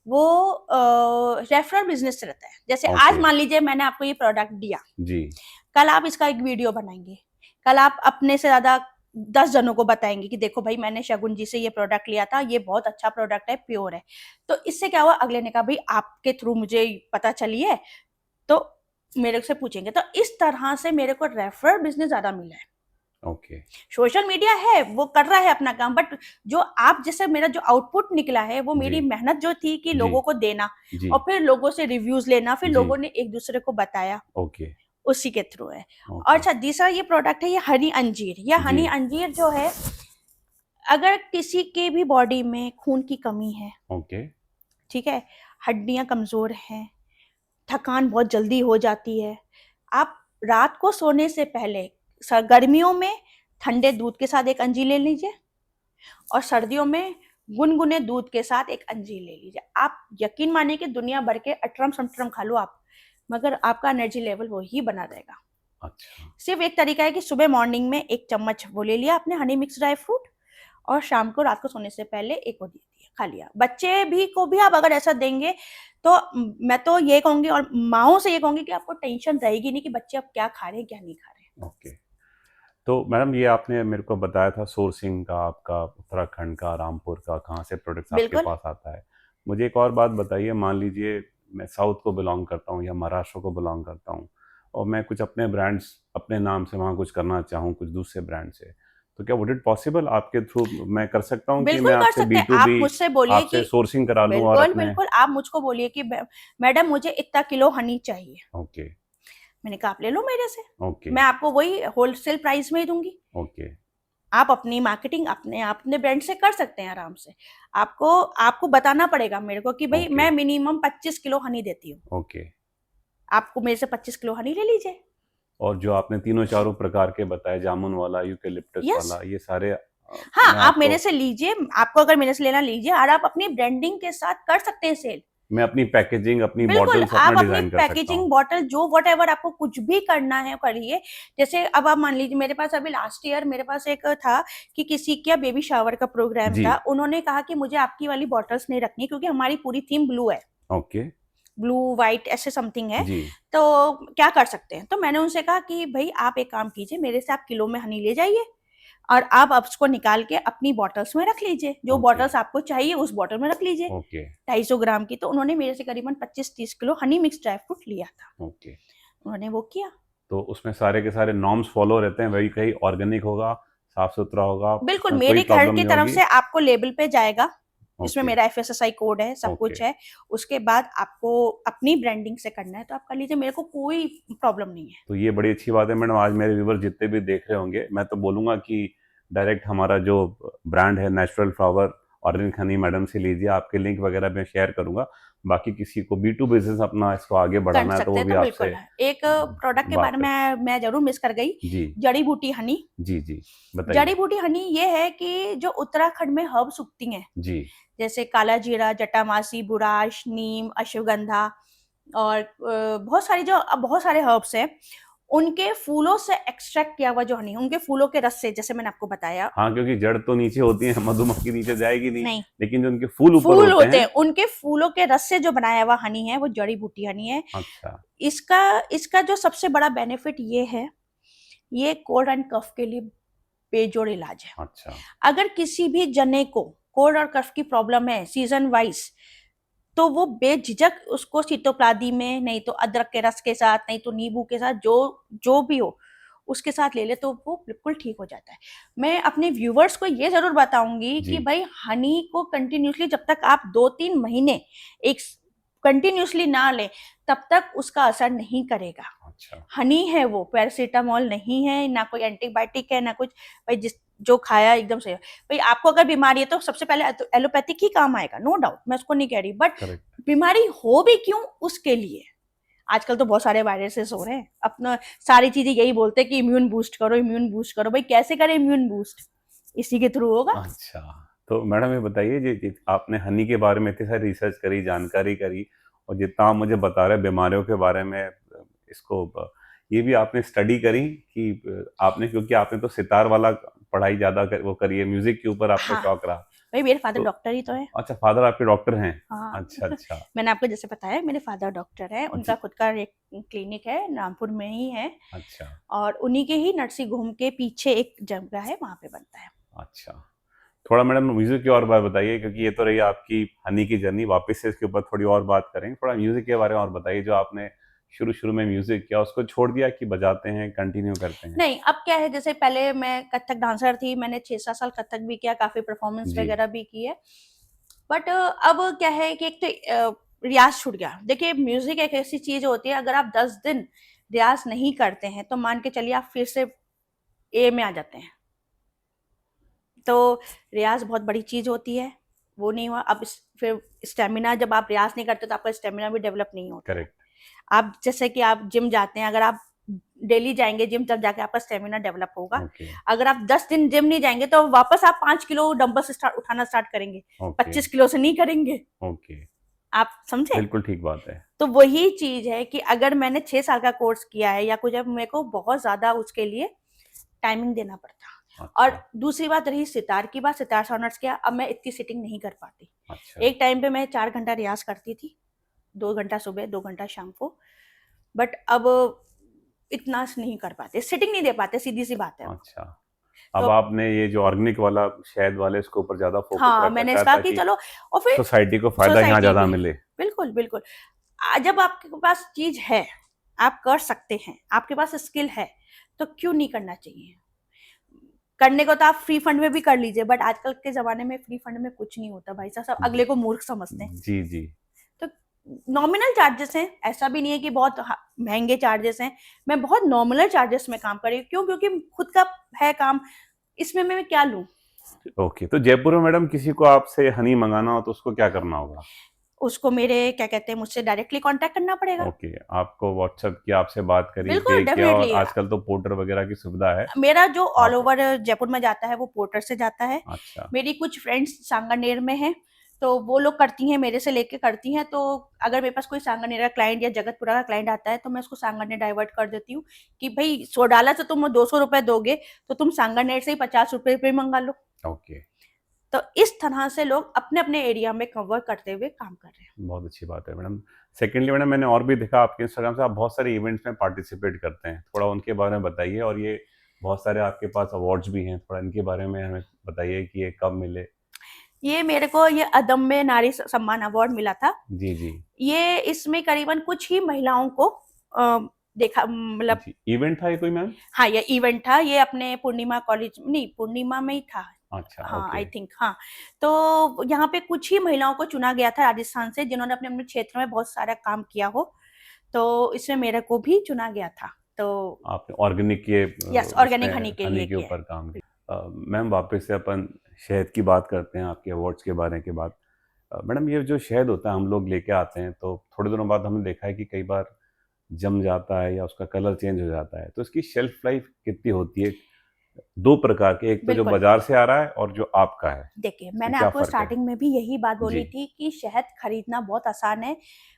S3: वो रेफरल बिजनेस रहता है। जैसे आज
S1: ओके,
S3: मान लीजिए मैंने आपको ये प्रोडक्ट दिया,
S1: जी,
S3: कल आप इसका एक वीडियो बनाएंगे, कल आप अपने से ज्यादा 10 जनों को बताएंगे कि देखो भाई मैंने शगुन जी से ये प्रोडक्ट लिया था, ये बहुत अच्छा प्रोडक्ट है, प्योर है। तो इससे क्या हुआ, अगले ने कहा भाई आपके थ्रू मुझे पता चली है, तो मेरे से पूछेंगे। तो इस तरह से मेरे को रेफरल बिजनेस ज्यादा मिला है।
S1: ओके,
S3: सोशल मीडिया है वो कर रहा है अपना काम, बट जो आप जैसे मेरा जो आउटपुट निकला है वो
S1: जी,
S3: मेरी मेहनत जो थी कि
S1: जी,
S3: लोगों को देना
S1: जी,
S3: और फिर लोगों से रिव्यूज लेना, फिर
S1: जी,
S3: लोगों ने एक दूसरे को बताया,
S1: ओके,
S3: उसी के थ्रू है। और
S1: ओके,
S3: अच्छा तीसरा ये प्रोडक्ट है, ये हनी अंजीर। ये
S1: जी,
S3: हनी अंजीर जो है, अगर किसी के भी बॉडी में खून की कमी है,
S1: ओके,
S3: ठीक है, हड्डियां कमजोर हैं, थकान बहुत जल्दी हो जाती है, आप रात को सोने से पहले गर्मियों में ठंडे दूध के साथ एक अंजीर ले लीजिए और सर्दियों में गुनगुने दूध के साथ एक अंजीर ले लीजिए। आप यकीन मानिए कि दुनिया भर के अटरम सटरम खा लो आप, मगर आपका एनर्जी लेवल वही बना रहेगा।
S1: अच्छा,
S3: सिर्फ एक तरीका है कि सुबह मॉर्निंग में 1 चम्मच वो ले लिया आपने हनी मिक्स ड्राई फ्रूट, और शाम को रात को सोने से पहले एक वो दे दिया, खा लिया। बच्चे भी को भी आप अगर ऐसा देंगे तो मैं तो ये कहूंगी और माओ से ये कहूंगी कि आपको टेंशन रहेगी नहीं कि बच्चे अब क्या खा रहे हैं क्या नहीं खा रहे हैं।
S1: ओके। तो मैडम ये आपने मेरे को बताया था सोर्सिंग का, आपका उत्तराखंड का, रामपुर का, कहाँ से प्रोडक्ट्स आपके
S3: बिल्कुल।
S1: पास आता है। मुझे एक और बात बताइए, मान लीजिए मैं साउथ को बिलॉन्ग करता हूँ या महाराष्ट्र को बिलॉन्ग करता हूँ और मैं कुछ अपने ब्रांड्स अपने नाम से वहाँ कुछ करना चाहूँ कुछ दूसरे ब्रांड से, तो क्या वुड इट पॉसिबल आपके थ्रू मैं कर सकता हूँ कि मैं
S3: बिल्कुल कर
S1: आपसे
S3: सकते हैं। आप
S1: B2B
S3: मुझसे बोलिए
S1: आपसे
S3: कि
S1: सोर्सिंग करा लूँ और
S3: बिल्कुल
S1: अपने
S3: बिल्कुल आप मुझको बोलिए कि मैडम मुझे इतना किलो हनी चाहिए,
S1: ओके,
S3: मैंने कहा आप ले लो मेरे से,
S1: ओके,
S3: मैं आपको वही होलसेल प्राइस में ही दूंगी।
S1: ओके,
S3: आप अपनी मार्केटिंग अपने अपने ब्रांड से कर सकते हैं आराम से। आपको आपको बताना पड़ेगा मेरे को कि भाई
S1: ओके,
S3: मैं मिनिमम 25 किलो हनी देती हूँ,
S1: ओके।
S3: आपको मेरे से 25 किलो हनी ले लीजिए।
S1: और जो आपने तीनों चारों प्रकार के बताए, जामुन वाला, यूकेलिप्टस
S3: यस,
S1: वाला, ये सारे
S3: हाँ
S1: मैं
S3: आप
S1: आपको
S3: मेरे से लीजिए, आपको अगर मेरे से लेना लीजिए, और आप अपनी ब्रांडिंग के साथ कर सकते हैं सेल।
S1: मैं अपनी पैकेजिंग, अपनी
S3: बिल्कुल
S1: बॉटल्स अपना
S3: आप अपनी
S1: डिजाइन कर सकता
S3: पैकेजिंग
S1: हूँ।
S3: बॉटल जो वट एवर आपको कुछ भी करना है करिए। जैसे अब आप मान लीजिए मेरे पास अभी लास्ट ईयर मेरे पास एक था कि किसी का बेबी शावर का प्रोग्राम
S1: जी,
S3: था, उन्होंने कहा कि मुझे आपकी वाली बॉटल्स नहीं रखनी क्योंकि हमारी पूरी थीम ब्लू है,
S1: ओके,
S3: ब्लू व्हाइट ऐसे समथिंग है,
S1: जी,
S3: तो क्या कर सकते हैं। तो मैंने उनसे कहा कि भाई आप एक काम कीजिए, मेरे से आप किलो में हनी ले जाइए और आप अब उसको निकाल के अपनी बॉटल्स में रख लीजिए, जो
S1: ओके,
S3: बॉटल्स आपको चाहिए उस बॉटल में रख लीजिए
S1: ओके,
S3: 250 ग्राम की। तो उन्होंने मेरे से करीबन 25-30 kilo honey mix dry fruit लिया था,
S1: ओके।
S3: उन्होंने वो किया।
S1: तो उसमें सारे के सारे नॉर्म्स फॉलो रहते हैं, वही कहीं ऑर्गेनिक होगा, साफ-सुथरा होगा,
S3: बिल्कुल
S1: उसमें कोई
S3: मेरे घर
S1: प्रॉब्लम
S3: की
S1: नहीं
S3: तरफ
S1: होगी?
S3: से आपको लेबल पे जाएगा, इसमें
S1: ओके,
S3: मेरा एफएसएसआई कोड है, सब
S1: ओके।
S3: कुछ है। उसके बाद आपको अपनी ब्रांडिंग से करना है तो आप कर लीजिए, मेरे को कोई प्रॉब्लम नहीं है।
S1: तो ये बड़ी अच्छी बात है मैडम, आज मेरे व्यूअर्स जितने भी देख रहे होंगे, मैं तो बोलूँगा कि डायरेक्ट हमारा जो ब्रांड है natural flower organic honey madam से लीजिए, आपके लिंक वगैरह मैं शेयर करूंगा। बाकी किसी को B2 बिजनेस अपना इसको आगे
S3: कर
S1: बढ़ाना है तो
S3: सकते
S1: वो
S3: हैं
S1: भी
S3: तो
S1: आपसे
S3: बिल्कुल। एक प्रोडक्ट के
S1: बात
S3: बारे में मैं जरूर मिस कर गई,
S1: जी
S3: जड़ी बूटी हनी।
S1: जी जी बताइए।
S3: जड़ी बूटी हनी ये है कि जो उत्तराखंड में हर्ब्स उगती हैं,
S1: जी
S3: जैसे काला जीरा, जटामासी, बुराश, नीम, अश्वगंधा और बहुत सारे हर्ब्स हैं, उनके फूलों से एक्सट्रैक्ट किया हुआ जो हनी, उनके फूलों के रस से, जैसे मैंने आपको बताया।
S1: हाँ, क्योंकि जड़ तो नीचे होती है, मधुमक्खी नीचे जाएगी नहीं,
S3: नहीं,
S1: लेकिन जो उनके फूल ऊपर
S3: फूल
S1: होते
S3: होते हैं,
S1: हैं।
S3: उनके फूलों के रस से जो बनाया हुआ हनी है वो जड़ी बूटी हनी है।
S1: अच्छा
S3: इसका इसका जो सबसे बड़ा बेनिफिट ये है, ये कोल्ड एंड कफ के लिए बेजोड़ इलाज है।
S1: अच्छा
S3: अगर किसी भी जने को कोल्ड और कफ की प्रॉब्लम है सीजन वाइज, तो वो बेझिझक उसको सीतोपलादी में, नहीं तो अदरक के रस के साथ, नहीं तो नींबू के साथ, जो जो भी हो उसके साथ ले ले तो वो बिल्कुल ठीक हो जाता है। मैं अपने व्यूवर्स को ये जरूर बताऊंगी
S1: जी
S3: कि भाई हनी को कंटिन्यूसली जब तक आप 2-3 महीने एक कंटिन्यूसली ना लें, तब तक उसका असर नहीं करेगा।
S1: अच्छा
S3: हनी है वो, पैरासीटामोल नहीं है, ना कोई एंटीबायोटिक है, ना कुछ। भाई जिस जो खाया एकदम सही है। भाई आपको अगर बीमारी है तो सबसे पहले एलोपैथिक ही काम आएगा, नो डाउट, मैं उसको नहीं कह रही, बट
S1: करेक्ट।
S3: बीमारी हो भी क्यों उसके लिए। आजकल तो बहुत सारे वायरसेस हो रहे हैं, अपना सारी चीजें यही बोलते हैं कि इम्यून बूस्ट करो, इम्यून बूस्ट करो। भाई कैसे करें इम्यून बूस्ट, इसी के थ्रू होगा।
S1: अच्छा, तो मैडम ये बताइए आपने हनी के बारे में इतनी सारी रिसर्च करी, जानकारी करी, और जितना आप मुझे बता रहे हैं बीमारियों के बारे में, इसको ये भी आपने स्टडी करी कि आपने, क्योंकि आपने तो सितार वाला पढ़ाई ज्यादा वो करी है, म्यूजिक के ऊपर आपका
S3: हाँ,
S1: शौक रहा।
S3: भाई मेरे फादर
S1: तो
S3: डॉक्टर ही तो है।
S1: अच्छा, फादर आपके डॉक्टर हैं?
S3: हाँ
S1: अच्छा अच्छा।
S3: मैंने आपको जैसे बताया मेरे फादर डॉक्टर है, उनका
S1: जी
S3: खुद का एक क्लिनिक है, रामपुर में ही है।
S1: अच्छा
S3: और उन्हीं के ही नर्सिंग होम के पीछे एक जगह है, वहां पे बनता है।
S1: अच्छा। थोड़ा मैडम म्यूजिक की और बात बताइए, क्योंकि ये तो रही आपकी हनी की जर्नी, वापस से इसके ऊपर थोड़ी और बात करेंगे। थोड़ा म्यूजिक के बारे में और बताइए, जो आपने शुरू शुरू में म्यूजिक किया उसको छोड़ दिया कि बजाते हैं, कंटिन्यू करते हैं?
S3: नहीं, अब क्या है, जैसे पहले मैं कथक डांसर थी, मैंने 6-7 साल कथक भी किया, काफी परफॉर्मेंस
S1: जी
S3: वगैरह भी की है। बट अब क्या है कि एक तो रियाज छूट गया। देखिए म्यूजिक एक ऐसी चीज होती है, अगर आप 10 दिन रियाज नहीं करते हैं तो मान के चलिए आप फिर से ए में आ जाते हैं। तो रियाज बहुत बड़ी चीज होती है, वो नहीं हुआ। अब फिर स्टेमिना, जब आप रियाज नहीं करते तो आपका स्टेमिना भी डेवलप नहीं होता है।
S1: करेक्ट।
S3: आप जैसे कि आप जिम जाते हैं, अगर आप डेली जाएंगे जिम, तब जाके आपका स्टेमिना डेवलप होगा।
S1: ओके
S3: अगर आप 10 दिन जिम नहीं जाएंगे तो वापस आप 5 किलो डंबल्स उठाना स्टार्ट करेंगे,
S1: ओके
S3: 25 किलो से नहीं करेंगे।
S1: ओके।
S3: आप समझे।
S1: बिल्कुल ठीक बात है।
S3: तो वही चीज है कि अगर मैंने 6 साल का कोर्स किया है या कुछ है, मेरे को बहुत ज्यादा उसके लिए टाइमिंग देना पड़ता। और
S1: अच्छा
S3: दूसरी बात रही सितार की बात, सितार से ऑनर्स किया, अब मैं इतनी सिटिंग नहीं कर पाती।
S1: अच्छा
S3: एक टाइम पे मैं 4 घंटा रियाज करती थी, 2 घंटा सुबह, 2 घंटा शाम को। बट अब इतना नहीं कर पाते, सिटिंग नहीं दे पाते, सीधी सी बात है।
S1: अच्छा।
S3: तो
S1: अब आपने ये जो ऑर्गेनिक वाला, शहद वाले, इसके ऊपर ज्यादा फोकस
S3: हाँ,
S1: रखा
S3: मैंने
S1: चाहता
S3: कहा
S1: है
S3: कि
S1: कि
S3: चलो, और फिर
S1: सोसाइटी को फायदा यहाँ
S3: सोसाइटी
S1: ज्यादा
S3: भी,
S1: मिले।
S3: बिल्कुल बिल्कुल। जब आपके पास चीज है, आप कर सकते हैं, आपके पास स्किल है, तो क्यों नहीं करना चाहिए। करने को तो आप फ्री फंड में भी कर लीजिए, बट आजकल के जमाने में फ्री फंड में कुछ नहीं होता भाई साहब, सब अगले को मूर्ख समझते हैं।
S1: जी जी।
S3: तो नॉमिनल चार्जेस हैं, ऐसा भी नहीं है कि बहुत महंगे चार्जेस हैं। मैं बहुत नॉमिनल चार्जेस में काम कर रही हूँ, क्यों, क्योंकि खुद का है काम, इसमें मैं क्या लूं।
S1: ओके, तो जयपुर में मैडम किसी को आपसे हनी मंगाना हो तो उसको क्या करना होगा?
S3: उसको मेरे क्या कहते हैं, मुझसे डायरेक्टली कांटेक्ट करना पड़ेगा।
S1: ओके, आपको व्हाट्सएप किया, आपसे बात करी,
S3: बिल्कुल,
S1: पे किया, और
S3: डेफिनेटली।
S1: आजकल तो पोर्टर वगैरह की सुविधा है।
S3: मेरा जो ऑल
S1: आप
S3: ओवर जयपुर में जाता है वो पोर्टर से जाता है।
S1: अच्छा
S3: मेरी कुछ फ्रेंड्स सांगानेर में हैं, तो वो लोग करती हैं, मेरे से लेके करती हैं। तो अगर मेरे पास कोई सांगानेर का क्लाइंट या जगतपुरा का क्लाइंट आता है तो मैं उसको सांगानेर डाइवर्ट कर देती हूँ कि भाई सोडाला से तुम 200 रुपए दोगे तो तुम सांगानेर से ही 50 रुपए पे मंगा लो।
S1: ओके।
S3: तो इस तरह से लोग अपने अपने एरिया में कवर करते हुए काम कर रहे हैं।
S1: बहुत अच्छी बात है मैडम। सेकेंडली मैडम, मैंने और भी देखा आपके इंस्टाग्राम से, आप बहुत सारे इवेंट्स में पार्टिसिपेट करते हैं, थोड़ा उनके बारे में बताइए। और ये बहुत सारे आपके पास अवार्ड्स भी हैं, थोड़ा इनके बारे में हमें बताइए कि ये कब मिले।
S3: ये मेरे को ये अदम्य नारी सम्मान अवार्ड मिला था।
S1: जी जी
S3: ये इसमें करीबन कुछ ही महिलाओं को देखा, मतलब
S1: जी। इवेंट था ये कोई मैम?
S3: हाँ, ये इवेंट था, ये अपने पूर्णिमा कॉलेज, नहीं पूर्णिमा में ही था।
S1: अच्छा
S3: हाँ,
S1: ओके।
S3: आई थिंक, हाँ। तो यहाँ पे कुछ ही महिलाओं को चुना गया था राजस्थान से, जिन्होंने अपने अपने क्षेत्र में बहुत सारा काम किया हो। तो इसमें मेरे को भी चुना गया था। तो
S1: आपने ऑर्गेनिक के
S3: यस, ऑर्गेनिक हनी के लिए
S1: हनी के
S3: किया है।
S1: ऊपर काम किया। मैम वापस से अपन शहद की बात करते हैं आपके अवार्ड्स के बारे के बाद। मैडम ये जो शहद होता है हम लोग लेके आते हैं तो थोड़े दिनों बाद हमने देखा है कि कई बार जम जाता है या उसका कलर चेंज हो जाता है, तो इसकी शेल्फ लाइफ कितनी होती है? दो प्रकार के, एक तो जो
S3: बिल्कुल।
S1: बाजार से आ रहा है और जो आपका है,
S3: देखिए,
S1: इसमें
S3: मैंने
S1: क्या
S3: आपको
S1: फर्क है?
S3: स्टार्टिंग में भी यही बात बोली
S1: जी।
S3: थी कि शहद खरीदना बहुत आसान है।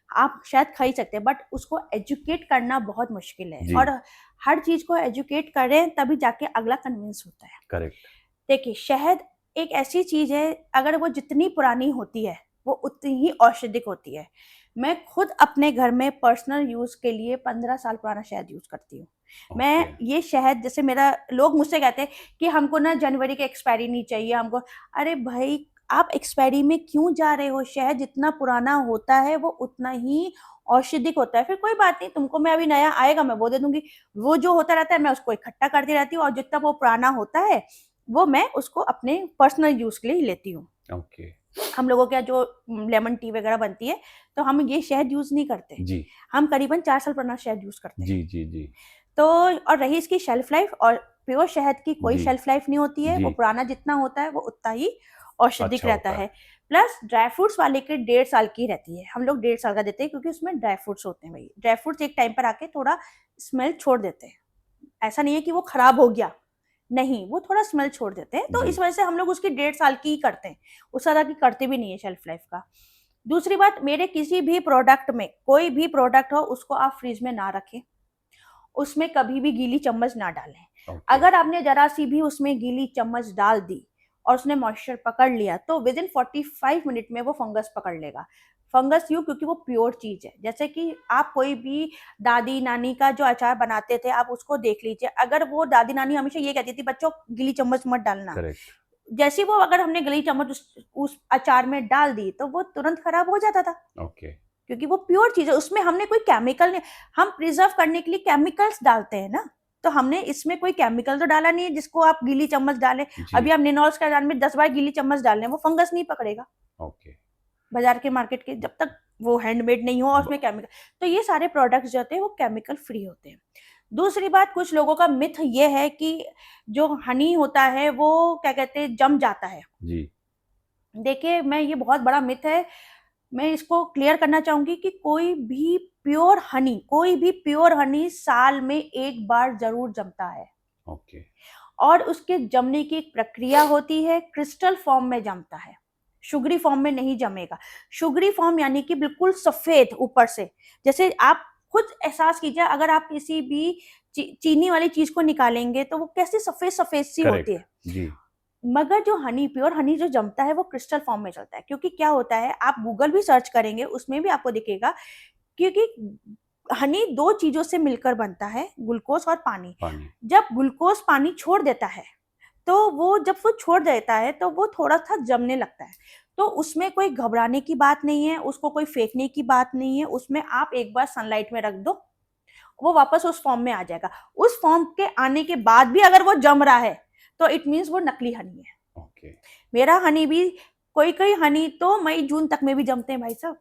S3: आप शहद खरीद सकते हैं, बट उसको एजुकेट करना बहुत मुश्किल है,
S1: जी।
S3: और हर चीज़ को एजुकेट करें तभी जाके अगला कन्विंस होता है।
S1: करेक्ट।
S3: देखिए, शहद एक ऐसी चीज़ है, अगर वो जितनी पुरानी होती है, वो उतनी ही औषधिक होती है। मैं खुद अपने घर में पर्सनल यूज़ के लिए 15 साल पुराना शहद यूज़ करती हूँ।
S1: ओके।
S3: मैं ये शहद, जैसे मेरा लोग मुझसे कहते हैं कि हमको ना जनवरी की एक्सपायरी नहीं चाहिए हमको। अरे भाई, आप एक्सपायरी में क्यों जा रहे हो? शहद जितना पुराना होता है वो उतना ही औषधिक होता है। फिर कोई बात नहीं, तुमको मैं अभी नया आएगा मैं वो दे दूँगी। वो जो होता रहता है मैं उसको इकट्ठा करती रहती हूँ, और जितना वो पुराना होता है वो मैं उसको अपने पर्सनल यूज़ के लिए लेती हूँ।
S1: ओके।
S3: हम लोगों के यहाँ जो लेमन टी वगैरह बनती है, तो हम ये शहद यूज़ नहीं करते।
S1: जी।
S3: हम करीबन 4 साल पुराना शहद यूज़ करते हैं।
S1: जी, जी, जी।
S3: तो और रही इसकी शेल्फ लाइफ, और प्योर शहद की कोई
S1: जी।
S3: शेल्फ लाइफ नहीं होती है।
S1: जी।
S3: वो पुराना जितना होता है वो उतना ही औषधिक
S1: अच्छा
S3: रहता
S1: होता है।
S3: है। प्लस ड्राई फ्रूट्स वाले के 1.5 साल की रहती है। हम लोग 1.5 साल का देते हैं, क्योंकि उसमें ड्राई फ्रूट्स होते हैं भई। ड्राई फ्रूट्स एक टाइम पर आके थोड़ा स्मेल छोड़ देते हैं। ऐसा नहीं है कि वो खराब हो गया, नहीं, वो थोड़ा स्मेल छोड़ देते हैं, तो
S1: जी।
S3: इस वजह से हम लोग उसकी 1.5 साल की ही करते हैं। उस ज़्यादा की करते भी नहीं है शेल्फ लाइफ का। दूसरी बात, मेरे किसी भी प्रोडक्ट में, कोई भी प्रोडक्ट हो, उसको आप फ्रिज में ना रखें। उसमें कभी भी गीली चम्मच ना डालें।
S1: ओके।
S3: अगर आपने ज़रा-सी भी उसमें गीली चम्मच डाल दी और उसने मॉइस्चर पकड़ लिया, तो विदिन 45 मिनट में वो फंगस पकड़ लेगा। फंगस क्यों? क्योंकि वो प्योर चीज़ है। जैसे कि आप कोई भी दादी-नानी का जो अचार बनाते थे, आप उसको देख लीजिए। अगर वो दादी-नानी हमेशा ये कहती थी, "बच्चों, गीली चम्मच मत डालना।"
S1: करेक्ट।
S3: जैसे ही वो, अगर हमने गीली चम्मच उस अचार में डाल दी, तो वो तुरंत खराब हो जाता था।
S1: ओके।
S3: क्योंकि वो प्योर चीज़ है, उसमें हमने कोई केमिकल नहीं, हम प्रिज़र्व करने के लिए केमिकल्स डालते हैं ना, तो हमने इसमें कोई केमिकल तो डाला नहीं है जिसको आप गीली चम्मच डालें।
S1: जी।
S3: अभी आप निनॉल्स के अचार में 10 बार गीली चम्मच डाल लें, वो फंगस नहीं पकड़ेगा।
S1: ओके।
S3: बाज़ार के मार्केट के, जब तक वो हैंडमेड नहीं हो और
S1: ब
S3: उसमें केमिकल, तो ये सारे प्रोडक्ट्स जो होते हैं वो केमिकल फ्री होते हैं। दूसरी बात, कुछ लोगों का मिथ ये है कि जो हनी होता है वो क्या कहते हैं, जम जाता है।
S1: जी।
S3: देखिए, मैं ये बहुत बड़ा मिथ है, मैं इसको क्लियर करना चाहूँगी कि कोई भी प्योर हनी साल में 1 बार ज़रूर जमता है,
S1: ओके।
S3: और उसके जमने की एक प्रक्रिया होती है, क्रिस्टल फॉर्म में जमता है, शुगरी फॉर्म में नहीं जमेगा। शुगरी फॉर्म यानी कि बिल्कुल सफ़ेद ऊपर से, जैसे आप खुद एहसास कीजिए, अगर आप किसी भी चीनी वाली चीज़ को निकालेंगे तो वो कैसी सफ़ेद-सफ़ेद सी होती
S1: करेक्ट।
S3: है।
S1: जी।
S3: मगर जो हनी, प्योर हनी जो जमता है वो क्रिस्टल फॉर्म में चलता है, क्योंकि क्या होता है, आप गूगल भी सर्च करेंगे उसमें भी आपको दिखेगा, क्योंकि हनी 2 चीज़ों से मिलकर बनता है, ग्लूकोज़ और पानी।
S1: पानी।
S3: जब ग्लूकोज़ पानी छोड़ देता है, तो वो जब वो छोड़ देता है तो वो थोड़ा-सा जमने लगता है। तो उसमें कोई घबराने की बात नहीं है, उसको कोई फेंकने की बात नहीं है, उसमें आप एक बार सनलाइट में रख दो, वो वापस उस फॉर्म में आ जाएगा। उस फॉर्म के आने के बाद भी अगर वो जम रहा है, तो इट मीन्स वो नकली हनी है।
S1: ओके।
S3: मेरा हनी भी, कोई-कोई हनी तो मई-जून तक में भी जमते हैं भाई साहब।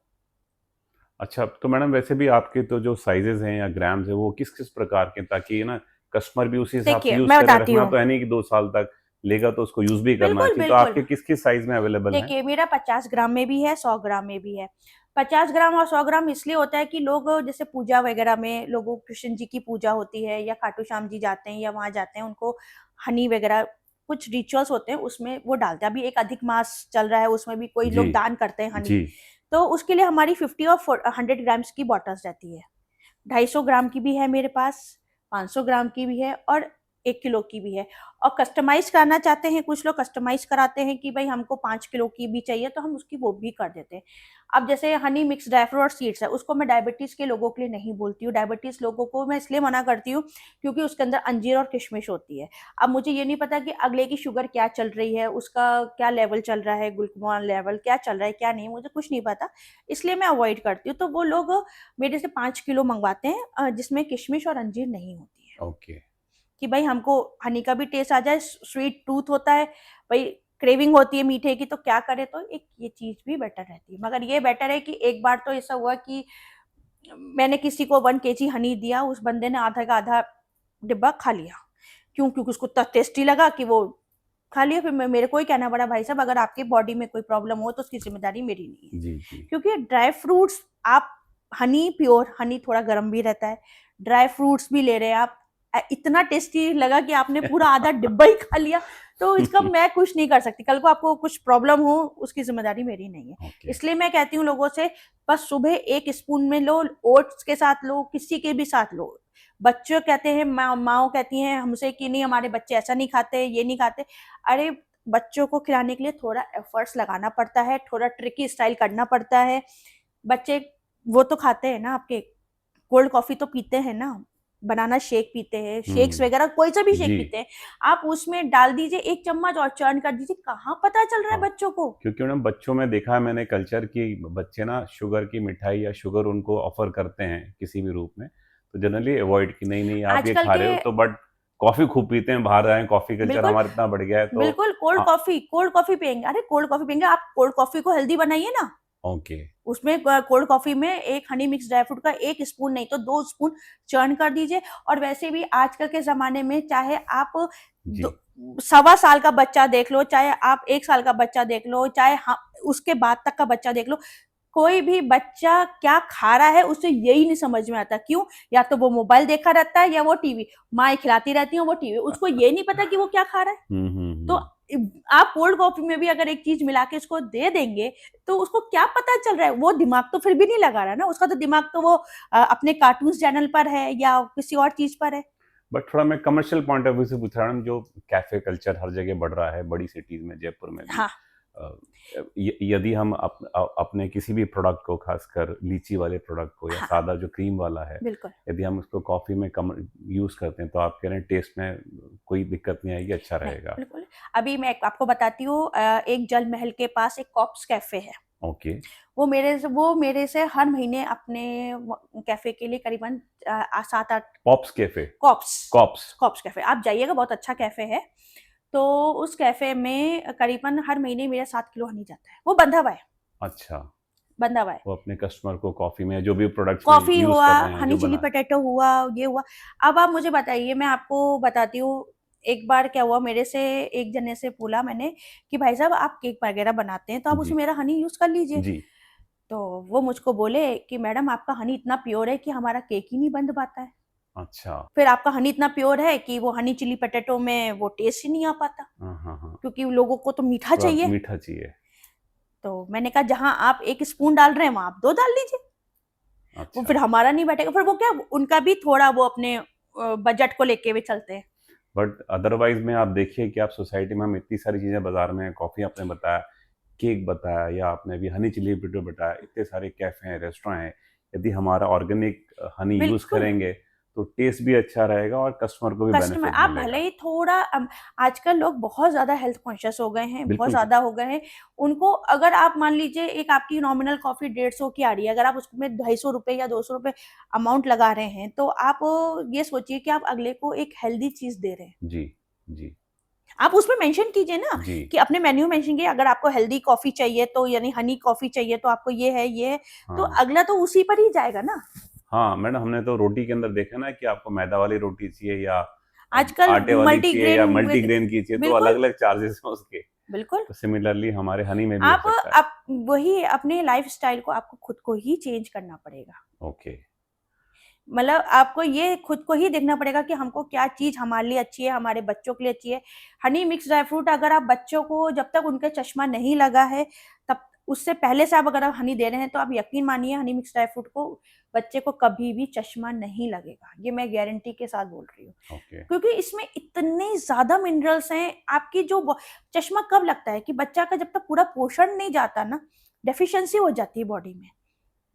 S1: अच्छा, तो मैडम वैसे भी आपके तो जो साइज़ेज़ हैं या ग्राम्स हैं, वो किस-किस प्रकार के हैं? ताकि ना कस्टमर भी उसी हिसाब से
S3: देखिए,
S1: यूज़
S3: मैं
S1: करे,
S3: बताती
S1: रखना
S3: हूँ।
S1: तो है नहीं कि 2 साल तक लेगा तो उसको यूज़ भी करना है।
S3: बिल्कुल,
S1: तो
S3: बिल्कुल।
S1: आपके किस-किस साइज़ में अवेलेबल हैं?
S3: देखिए, मेरा 50 ग्राम में भी है, 100 ग्राम में भी है। 50 ग्राम और 100 ग्राम इसलिए होता है कि लोग जैसे पूजा वगैरह में, लोगों कृष्ण जी की पूजा होती है या खाटू श्याम जी जाते हैं या वहाँ जाते हैं, उनको हनी वगैरह कुछ रिचुअल्स होते हैं, उसमें वो डालते हैं। अभी एक अधिक मास चल रहा है, उसमें भी कोई
S1: जी।
S3: लोग दान करते हैं हनी।
S1: जी।
S3: तो उसके लिए हमारी 50 और 100 ग्राम्स की बॉटल्स रहती है। 250 ग्राम की भी है मेरे पास, 500 ग्राम की भी है और 1 किलो की भी है। और कस्टमाइज़ कराना चाहते हैं, कुछ लोग कस्टमाइज़ कराते हैं कि भई हमको 5 किलो की भी चाहिए, तो हम उसकी वो भी कर देते हैं। अब जैसे हनी मिक्स ड्राई फ्रूट और सीड्स है, उसको मैं डायबिटीज़ के लोगों के लिए नहीं बोलती हूँ। डायबिटीज़ लोगों को मैं इसलिए मना करती हूँ, क्योंकि उसके अंदर अंजीर और किशमिश होती है। अब मुझे ये नहीं पता कि अगले की शुगर क्या चल रही है, उसका क्या लेवल चल रहा है, ग्लूकोज़ लेवल क्या चल रहा है, क्या नहीं, मुझे कुछ नहीं पता, इसलिए मैं अवॉइड करती हूँ। तो वो लोग मेरे से 5 किलो मँगवाते हैं, जिसमें किशमिश और अंजीर नहीं होती है,
S1: ओके।
S3: कि भाई हमको हनी का भी टेस्ट आ जाए, स्वीट टूथ होता है, भाई क्रेविंग होती है मीठे की, तो क्या करें, तो एक ये चीज़ भी बेटर रहती है। मगर ये बेटर है कि एक बार तो ऐसा हुआ कि मैंने किसी को 1 केजी हनी दिया, उस बंदे ने आधा का आधा डिब्बा खा लिया। क्यों? क्योंकि उसको इतना टेस्टी लगा कि वो खा लिया, फिर मेरे को ही कहना पड़ा भाई साहब अगर आपकी बॉडी में कोई प्रॉब्लम हो तो उसकी जिम्मेदारी मेरी नहीं है।
S1: जी जी।
S3: क्योंकि ड्राई फ्रूट्स आप हनी, प्योर हनी थोड़ा गर्म भी रहता है, ड्राई फ्रूट्स भी ले रहे हैं आप, इतना टेस्टी लगा कि आपने पूरा आधा डिब्बा ही खा लिया, तो इसका मैं कुछ नहीं कर सकती। कल को आपको कुछ प्रॉब्लम हो उसकी जिम्मेदारी मेरी नहीं है।
S1: ओके।
S3: इसलिए मैं कहती हूँ लोगों से, बस सुबह 1 स्पून में लो, ओट्स के साथ लो, किसी के भी साथ लो। बच्चों कहते हैं, माँ कहती हैं हमसे कि नहीं हमारे बच्चे ऐसा नहीं खाते, ये नहीं खाते। अरे बच्चों को खिलाने के लिए थोड़ा एफर्ट्स लगाना पड़ता है, थोड़ा ट्रिकी स्टाइल करना पड़ता है। बच्चे वो तो खाते हैं ना, आपके कोल्ड कॉफी तो पीते हैं ना, बनाना शेक पीते हैं, शेक्स वगैरह कोई सा भी शेक
S1: जी।
S3: पीते हैं, आप उसमें डाल दीजिए 1 चम्मच और चर्न कर दीजिए। कहाँ पता चल रहा है
S1: हाँ।
S3: बच्चों को।
S1: क्योंकि मैडम बच्चों में देखा है मैंने कल्चर की, बच्चे ना शुगर की मिठाई या शुगर उनको ऑफर करते हैं किसी भी रूप में, तो जनरली अवॉइड की नहीं नहीं आप ये
S3: आजकल
S1: खा
S3: के
S1: रहे हो तो, बट कॉफी खूब पीते हैं, बाहर आए कॉफी कल्चर
S3: बिल्कुल
S1: हमारा इतना बढ़ गया है तो।
S3: बिल्कुल कोल्ड
S1: हाँ।
S3: कॉफी, कोल्ड कॉफी पियेंगे। अरे कोल्ड कॉफी पियेंगे, आप कोल्ड कॉफी को हेल्दी बनाइए ना।
S1: ओके।
S3: उसमें कोल्ड कॉफी में एक हनी मिक्स ड्राई फ्रूट का 1 स्पून नहीं तो 2 स्पून चर्न कर दीजिए। और वैसे भी आजकल के जमाने में चाहे आप
S1: जी
S3: 1.25 साल का बच्चा देख लो, चाहे आप 1 साल का बच्चा देख लो, चाहे उसके बाद तक का बच्चा देख लो, कोई भी बच्चा क्या खा रहा है उसे यही नहीं समझ में आता। क्यों? या तो वो मोबाइल देखा रहता है या वो टीवी, माँ खिलाती रहती है वो टीवी, उसको ये नहीं पता कि वो क्या खा रहा है। तो आप कोल्ड कॉफी में भी अगर एक चीज मिला के उसको दे देंगे तो उसको क्या पता चल रहा है, वो दिमाग तो फिर भी नहीं लगा रहा ना, उसका तो दिमाग तो वो अपने कार्टून चैनल पर है या किसी और चीज पर है।
S1: बट थोड़ा मैं कमर्शियल पॉइंट ऑफ व्यू से पूछ रहा हूँ, जो कैफे कल्चर हर जगह बढ़ रहा है, बड़ी सिटीज में, जयपुर में भी।
S3: हाँ
S1: यदि हम अपने किसी भी प्रोडक्ट को, खासकर लीची वाले प्रोडक्ट को या
S3: हाँ
S1: सादा जो क्रीम वाला है,
S3: बिल्कुल
S1: यदि हम उसको कॉफी में कम यूज करते हैं तो आप कह रहे हैं टेस्ट में कोई दिक्कत नहीं आएगी, अच्छा
S3: नहीं,
S1: रहेगा।
S3: बिल्कुल। अभी मैं आपको बताती हूँ, एक जल महल के पास एक कॉप्स कैफे है।
S1: ओके।
S3: वो मेरे से हर महीने अपने कैफे के लिए करीबन 7-8
S1: Pops Cafe.
S3: Cops
S1: Cops.
S3: Cops Cafe आप जाइएगा, बहुत अच्छा कैफे है। तो उस कैफे में करीबन हर महीने मेरा 7 किलो हनी जाता है, वो बंधा हुआ है,
S1: अच्छा।
S3: बंधा हुआ है।
S1: वो अपने कस्टमर को कॉफी में जो भी प्रोडक्ट्स में
S3: कॉफी
S1: यूज
S3: हुआ,
S1: कर रहे हैं,
S3: हनी
S1: जो
S3: चिली
S1: बना।
S3: पोटैटो हुआ, ये हुआ। अब आप मुझे बताइए, मैं आपको बताती हूँ। एक बार क्या हुआ, मेरे से एक जने से बोला मैंने कि भाई साहब आप केक वगैरह बनाते हैं तो आप
S1: जी
S3: उसमें मेरा हनी यूज कर लीजिए।
S1: जी।
S3: तो वो मुझको बोले कि मैडम आपका हनी इतना प्योर है कि हमारा केक ही नहीं बन पाता है।
S1: अच्छा।
S3: फिर आपका हनी इतना प्योर है कि वो हनी चिली पोटैटो में वो टेस्ट ही नहीं आ पाता,
S1: हाँ हाँ हाँ।
S3: क्योंकि लोगों को तो मीठा
S1: थोड़ा
S3: चाहिए।
S1: मीठा चाहिए।
S3: तो मैंने कहा जहां आप 1 स्पून डाल रहे हैं वहां आप 2 डाल लीजिए। वो
S1: अच्छा।
S3: फिर हमारा नहीं बैठेगा, फिर वो क्या, उनका भी थोड़ा वो अपने बजट को लेके भी चलते हैं।
S1: बट अदरवाइज में आप देखिए कि आप सोसाइटी में, हम इतनी सारी चीज़ें बाजार में, कॉफ़ी आपने बताया, केक बताया, या आपने अभी हनी चिली पोटैटो बताया, इतने सारे कैफ़े हैं, रेस्टोरेंट हैं। यदि हमारा ऑर्गेनिक हनी यूज़
S3: बिल्कुल।
S1: करेंगे तो टेस्ट भी अच्छा रहेगा और कस्टमर को भी
S3: कस्टमर
S1: बेनिफिट
S3: आप भले
S1: मिलेगा।
S3: ही थोड़ा आजकल लोग बहुत ज्यादा हेल्थ कॉन्शियस हो गए हैं, बहुत
S1: बिल्कुल।
S3: ज्यादा हो गए हैं। उनको अगर आप मान लीजिए एक आपकी नॉमिनल कॉफी 150 की आ रही है, अगर आप उसमें 250 रुपए या 200 रुपए अमाउंट लगा रहे हैं, तो आप ये सोचिए कि आप अगले को एक हेल्दी चीज दे रहे हैं।
S1: जी जी
S3: आप उसमें मेंशन कीजिए ना
S1: जी।
S3: कि अपने मेन्यू मेंशन कीजिए, अगर आपको हेल्दी कॉफी चाहिए तो यानी हनी कॉफी चाहिए तो आपको ये है ये है, तो
S1: हाँ
S3: अगला तो उसी पर ही जाएगा ना।
S1: हाँ मैडम, हमने तो रोटी के अंदर देखा ना कि आपको मैदा वाली रोटी चाहिए या
S3: आजकल
S1: आटे वाली चाहिए
S3: मल्टीग्रेन
S1: या मल्टीग्रेन की चाहिए, तो अलग
S3: बिल्कुल
S1: अलग चार्जेस हैं उसके।
S3: बिल्कुल।
S1: तो सिमिलरली हमारे हनी में भी हो सकता है।
S3: आप वही अपने लाइफस्टाइल को आपको खुद को ही चेंज करना पड़ेगा।
S1: ओके।
S3: मतलब आपको ये खुद को ही देखना पड़ेगा कि हमको क्या चीज हमारे लिए अच्छी है, हमारे बच्चों के लिए अच्छी है। हनी मिक्स ड्राई फ्रूट अगर आप बच्चों को, जब तक उनके चश्मा नहीं लगा है, तब उससे पहले से आप अगर आप हनी दे रहे हैं तो आप यकीन मानिए हनी मिक्स ड्राई फ्रूट को बच्चे को कभी भी चश्मा नहीं लगेगा, ये मैं गारंटी के साथ बोल रही हूँ।
S1: ओके।
S3: क्योंकि इसमें इतने ज्यादा मिनरल्स हैं। आपकी जो चश्मा कब लगता है कि बच्चा का जब तक पूरा पोषण नहीं जाता ना, डेफिशिएंसी हो जाती है बॉडी में,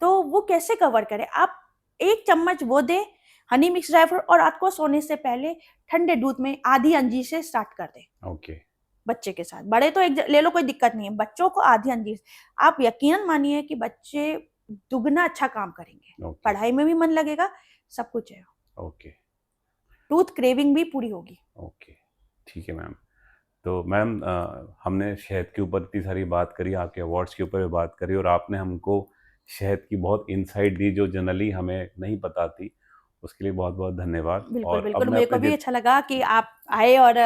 S3: तो वो कैसे कवर करे। आप 1 चम्मच वो दे हनी मिक्स ड्राई फ्रूट, और रात को सोने से पहले ठंडे दूध में आधी अंजीर से स्टार्ट कर दें
S1: ओके।
S3: बच्चे के साथ। बड़े तो एक ले लो, कोई दिक्कत नहीं है, बच्चों को आधी अंजीर। आप यकीनन मानिए कि बच्चे दुगना अच्छा काम करेंगे,
S1: ओके।
S3: पढ़ाई में भी मन लगेगा, सब कुछ है,
S1: ओके।
S3: टूथ क्रेविंग भी पूरी होगी।
S1: ओके। ठीक है मैम। तो मैम, हमने शहद के ऊपर इतनी सारी बात करी, आपके अवार्ड्स के ऊपर भी बात करी, और आपने हमको शहद की बहुत इंसाइट दी जो जनरली हमें नहीं पता थी। उसके लिए बहुत बहुत धन्यवाद।
S3: बिल्कुल
S1: और अब
S3: बिल्कुल,
S1: मैं
S3: मेरे
S1: अपने
S3: को भी अच्छा लगा कि आप आए और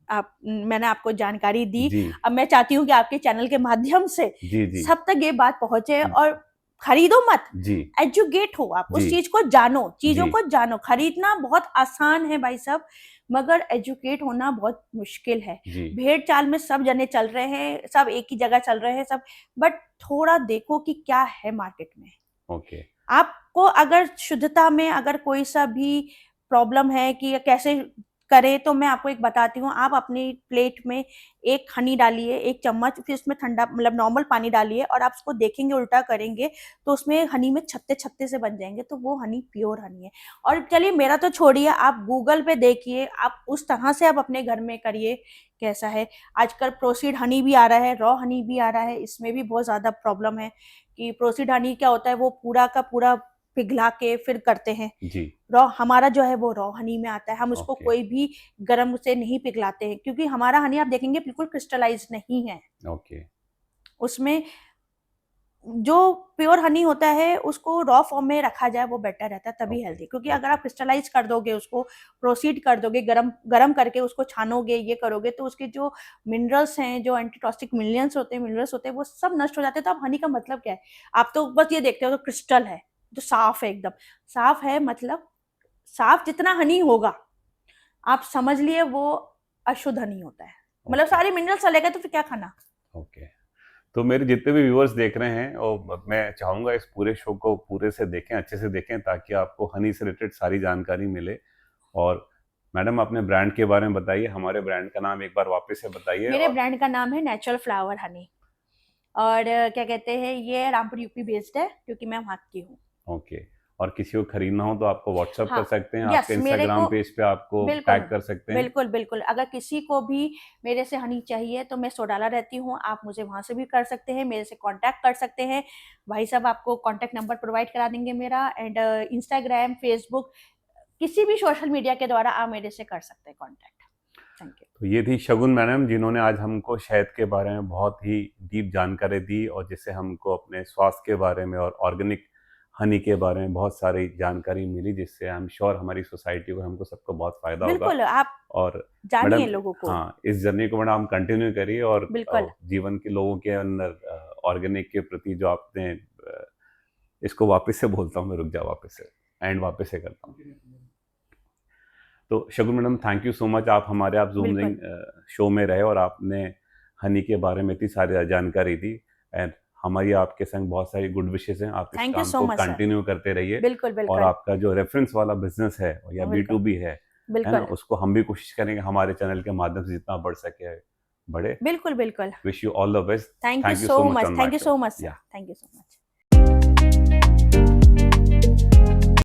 S3: मैंने आपको जानकारी दी।
S1: जी
S3: अब मैं चाहती हूँ कि आपके चैनल के माध्यम से
S1: जी जी
S3: सब तक ये बात पहुंचे,
S1: हम्म,
S3: और खरीदो मत,
S1: जी
S3: एजुकेट हो, आप उस
S1: जी
S3: चीज को जानो, चीजों
S1: जी
S3: को जानो। खरीदना बहुत आसान है भाई साहब, मगर एजुकेट होना बहुत मुश्किल है।
S1: जी
S3: भेड़ चाल में सब जने चल रहे हैं, सब एक ही जगह चल रहे हैं सब, बट थोड़ा देखो कि क्या है मार्केट में।
S1: ओके
S3: आपको अगर शुद्धता में अगर कोई सा भी प्रॉब्लम है कि कैसे करें, तो मैं आपको एक बताती हूँ। आप अपनी प्लेट में एक हनी डालिए, एक चम्मच, फिर उसमें ठंडा मतलब नॉर्मल पानी डालिए, और आप उसको देखेंगे उल्टा करेंगे तो उसमें हनी में छत्ते छत्ते से बन जाएंगे, तो वो हनी प्योर हनी है। और चलिए मेरा तो छोड़िए, आप गूगल पे देखिए, आप उस तरह से आप अपने घर में करिए कैसा है। आजकल प्रोसीड हनी भी आ रहा है, रॉ हनी भी आ रहा है, इसमें भी बहुत ज्यादा प्रॉब्लम है कि प्रोसीड हनी क्या होता है, वो पूरा का पूरा पिघला के फिर करते हैं।
S1: जी
S3: रॉ हमारा जो है वो रॉ हनी में आता है, हम उसको
S1: ओके
S3: कोई भी गर्म से नहीं पिघलाते हैं, क्योंकि हमारा हनी आप देखेंगे बिल्कुल क्रिस्टलाइज नहीं है।
S1: ओके
S3: उसमें जो प्योर हनी होता है उसको रॉ फॉर्म में रखा जाए वो बेटर रहता है, तभी
S1: ओके
S3: हेल्दी। क्योंकि अगर
S1: ओके
S3: आप क्रिस्टलाइज कर दोगे उसको, प्रोसीड कर दोगे, गरम गरम करके उसको छानोगे, ये करोगे, तो उसके जो मिनरल्स हैं, जो एंटीटॉक्सिक मिनरल्स होते हैं, वो सब नष्ट हो जाते हैं। तो आप हनी का मतलब क्या है? आप तो बस ये देखते हो तो क्रिस्टल है, जो साफ है, एकदम साफ है, मतलब साफ जितना हनी होगा आप समझ लिए वो अशुद्ध हनी होता है। मतलब
S1: ओके
S3: सारे मिनरल्स चले गए तो फिर क्या खाना।
S1: ओके तो मेरे जितने भी व्यूअर्स देख रहे हैं, और मैं चाहूंगा इस पूरे शो को पूरे से देखें, अच्छे से देखें, ताकि आपको हनी से रिलेटेड सारी जानकारी मिले। और मैडम अपने ब्रांड के बारे में बताइए, हमारे ब्रांड का नाम एक बार वापस से बताइए।
S3: मेरे
S1: और
S3: ब्रांड का नाम है नेचुरल फ्लावर हनी, और क्या कहते हैं, ये रामपुर यूपी बेस्ड है, क्योंकि मैं वहाँ की हूँ।
S1: ओके, और किसी को खरीदना हो तो आपको व्हाट्सअप
S3: हाँ,
S1: कर सकते हैं, आपके
S3: यस, मेरे
S1: इंस्टाग्राम
S3: को
S1: पेज पे आपको
S3: बिल्कुल
S1: टैग कर सकते हैं।
S3: बिल्कुल बिल्कुल, अगर किसी को भी मेरे से हनी चाहिए तो मैं सोडाला रहती हूँ, आप मुझे वहां से भी कर सकते हैं, मेरे से कांटेक्ट कर सकते हैं। भाई साहब आपको कांटेक्ट नंबर प्रोवाइड करा देंगे मेरा, एंड इंस्टाग्राम, फेसबुक, किसी भी सोशल मीडिया के द्वारा आप मेरे से कर सकते हैं कांटेक्ट। Thank you.
S1: तो ये थी शगुन मैडम, जिन्होंने आज हमको शहद के बारे में बहुत ही डीप जानकारी दी, और जिससे हमको अपने स्वास्थ्य के बारे में और ऑर्गेनिक हनी के बारे में बहुत सारी जानकारी मिली, जिससे आई एम श्योर हमारी सोसाइटी को, हमको सबको बहुत फायदा होगा।
S3: बिल्कुल, आप
S1: और
S3: जानिए
S1: मैडम,
S3: लोगों को।
S1: हाँ, इस जर्नी को मैडम कंटिन्यू करिए, और
S3: बिल्कुल
S1: जीवन के लोगों के अंदर ऑर्गेनिक के प्रति जो आपने इसको वापस से बोलता हूँ मैं, रुक जा, वापस से एंड वापस से करता हूँ। तो Shagun madam, thank you so much, आप हमारे आप जूम
S3: बिल्कुल
S1: शो में रहे, और आपने हनी के बारे में इतनी सारी जानकारी दी। एंड हमारी आपके संग बहुत सारी गुड विशेस हैं, आप इस
S3: थैंक यू
S1: काम
S3: सो
S1: को
S3: मच सर।
S1: कंटिन्यू करते रहिए।
S3: बिल्कुल
S1: और
S3: बिल्कुल
S1: आपका जो रेफरेंस वाला बिजनेस है या
S3: बिल्कुल
S1: B2B है ना,
S3: बिल्कुल
S1: उसको हम भी कोशिश करेंगे हमारे चैनल के माध्यम से जितना बढ़ सके बढ़े।
S3: बिल्कुल बिल्कुल।
S1: Wish you all the best.
S3: Thank you
S1: thank you
S3: so
S1: so much
S3: much,
S1: on
S3: thank
S1: my
S3: you
S1: show.
S3: So much sir,
S1: या
S3: थैंक यू सो मच।